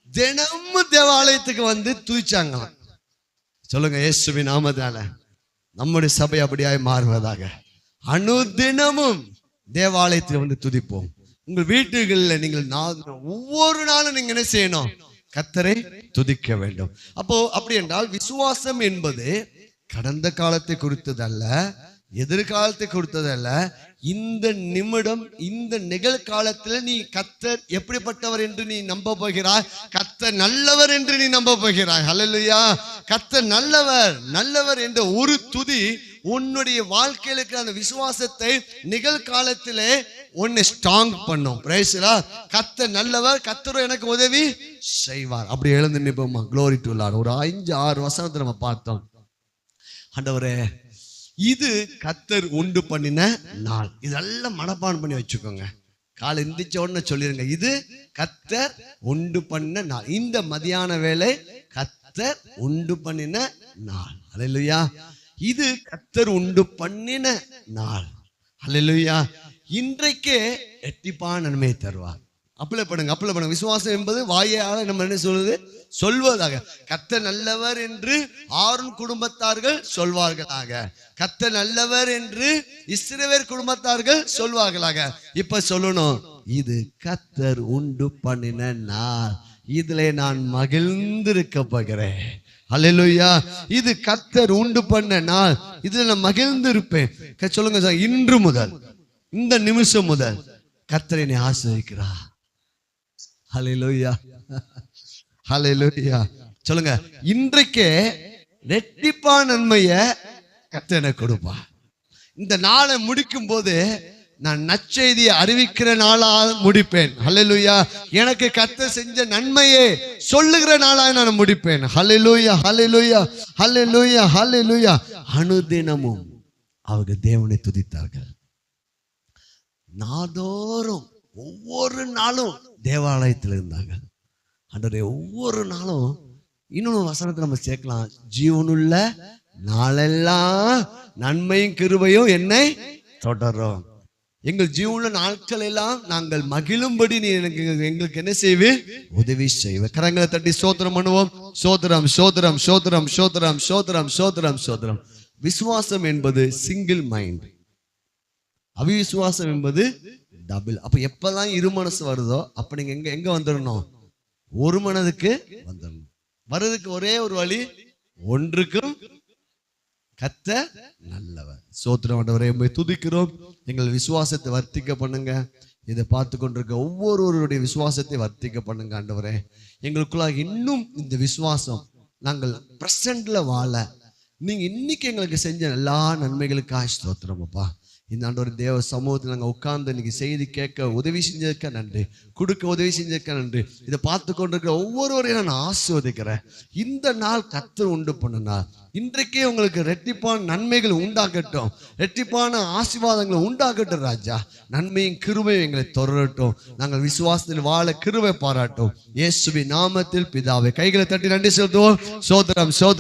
தினமும் தேவாலயத்துக்கு வந்து துதிச்சாங்களாம். சொல்லுங்க, இயேசுவின் நாமத்தால நம்முடைய சபை அப்படியாய் மாறுவதாக. அனுதினமும் தேவாலயத்தில் வந்து துதிப்போம். உங்கள் வீட்டுகளில் நீங்கள் ஒவ்வொரு நாளும் நீங்க என்ன செய்யணும்? கர்த்தரை துதிக்க வேண்டும். அப்போ அப்படி என்றால் விசுவாசம் என்பது கடந்த காலத்தை குறித்ததல்ல, எதிர்காலத்தை குறித்ததல்ல. இந்த நிமிடம், இந்த நிகழ்காலத்துல நீ கர்த்தர் எப்படிப்பட்டவர் என்று நீ நம்ப போகிறாய். கர்த்தர் நல்லவர் என்று நீ நம்ப போகிறாய். ஹல்லேலூயா. கர்த்தர் நல்லவர், நல்லவர் என்ற ஒரு துதி உன்னுடைய வாழ்க்கையில் இருக்கிற அந்த விசுவாசத்தை நிகழ்காலத்திலே உன்னை ஸ்ட்ராங் பண்ணும். Price the Lord. கர்த்தர் நல்லவர், கர்த்தர் எனக்கு உதவி செய்வார். அப்படி எழுந்து நிற்போமா? Glory to Lord. ஒரு 5-6 வசனத்தை நம்ம பார்த்தோம். ஆண்டவரே, இது கர்த்தர் உண்டு பண்ணின நாள். இதெல்லாம் மனப்பாடம் பண்ணி வச்சுக்கோங்க. காலை எந்திரிச்ச உடனே சொல்லிருங்க, இது கர்த்தர் உண்டு பண்ண நாள். இந்த மதியான வேளை கர்த்தர் உண்டு பண்ணின நாள். அல்லேலூயா. இது கர்த்தர் உண்டு பண்ணின நாள். அல்லேலூயா. இன்றைக்கே இரட்டிப்பான நன்மையை தருவார். அப்ளை பண்ணுங்க, அப்ளை பண்ணுங்க. விசுவாசம் என்பது வாயால நம்ம என்ன சொல்றது? சொல்வதாக. கர்த்தர் நல்லவர் என்று ஆரோன் குடும்பத்தார்கள் சொல்வார்களாக. கர்த்தர் நல்லவர் என்று இஸ்ரவேல் குடும்பத்தார்கள் சொல்வார்களாக. இப்ப சொல்லணும், இது கர்த்தர் உண்டு பண்ணின நாள், இதிலே நான் மகிழ்ந்திருக்க போகிறேன். அல்லேலூயா. இது கர்த்தர் உண்டு பண்ண நாள், இதுல நான் மகிழ்ந்து இருப்பேன். சொல்லுங்க சார், இன்று முதல், இந்த நிமிஷம் முதல் கர்த்தர் என்னை ஆசீர்வதிக்கிறார். ஹல்லேலூயா. ஹல்லேலூயா. சொல்லுங்க, இன்றைக்கே ரெட்டிப்பா நன்மையை கர்த்தர் எனக்கு கொடுப்பா. இந்த நாளை முடிக்கும் போது நான் நற்செய்தியை அறிவிக்கிற நாளா முடிப்பேன். ஹல்லேலூயா. எனக்கு கர்த்தர் செஞ்ச நன்மையே சொல்லுகிற நாளா நான் முடிப்பேன். ஹல்லேலூயா, ஹல்லேலூயா, ஹல்லேலூயா, ஹல்லேலூயா. அனுதினமும் அவர்கள் தேவனை துதித்தார்கள். நாடோறும் ஒவ்வொரு நாளும் தேவாலயத்தில் இருந்தாங்க. ஆண்டவரே, ஒவ்வொரு நாளும் இன்னொரு வசனத்தை நம்ம சேர்க்கலாம். ஜீவனுள்ள நாளெல்லாம் நன்மையும் கிருபையும் என்னை தொடரும். எங்கள் ஜீவனுள்ள நாட்கள் எல்லாம் நாங்கள் மகிழும்படி நீ எங்களுக்கு என்ன செய்வே? உதவி செய்வே. கரங்களை தட்டி சோத்திரம் பண்ணுவோம். சோத்திரம், சோத்திரம், சோத்திரம், சோத்திரம், சோத்திரம், சோத்திரம், சோத்திரம். விசுவாசம் என்பது சிங்கிள் மைண்ட், அவிசுவாசம் என்பது டபுள். அப்ப எப்பதான் இரு மனசு வருதோ அப்ப நீங்க எங்க வந்துடணும்? ஒரு மனதுக்கு வந்துடணும். வர்றதுக்கு ஒரே ஒரு வழி, ஒன்றுக்கும் கர்த்தர் நல்லவர். சோத்திரம் ஆண்டவரே, துதிக்கிறோம். எங்கள் விசுவாசத்தை வர்த்திக்க பண்ணுங்க. இதை பார்த்து கொண்டிருக்க ஒவ்வொருவருடைய விசுவாசத்தை வர்த்திக்க பண்ணுங்க ஆண்டவரே. எங்களுக்குள்ளாக இன்னும் இந்த விசுவாசம் நாங்கள் பிரசன்ட்ல வாழ நீங்க இன்னைக்கு எங்களுக்கு செஞ்ச எல்லா நன்மைகளுக்காக ஸ்தோத்திரம் அப்பா. இந்த ஆண்டவர் தேவ சமூகத்தில் நாங்கள் உட்கார்ந்து இன்னைக்கு செய்தி கேட்க உதவி செஞ்சதுக்க நன்றி, கொடுக்க உதவி செஞ்சதுக்க நன்றி. இதை பார்த்து கொண்டிருக்கிற ஒவ்வொருவரையும் நான் ஆசீர்வதிக்கிறேன். இந்த நாள் கர்த்தர் உண்டு பண்ணுனா இன்றைக்கே உங்களுக்கு ரெட்டிப்பான நன்மைகள் உண்டாகட்டும், ரெட்டிப்பான ஆசீர்வாதங்களை உண்டாகட்டும் ராஜா. நன்மையும் கிருபையும் எங்களை தொடரட்டும். நாங்கள் விசுவாசத்தில் வாழ கிருபை பாராட்டும். இயேசுவின் நாமத்தில் பிதாவே. கைகளை தட்டி நன்றி செலுத்துவோம். சோதரம் சோதரம்.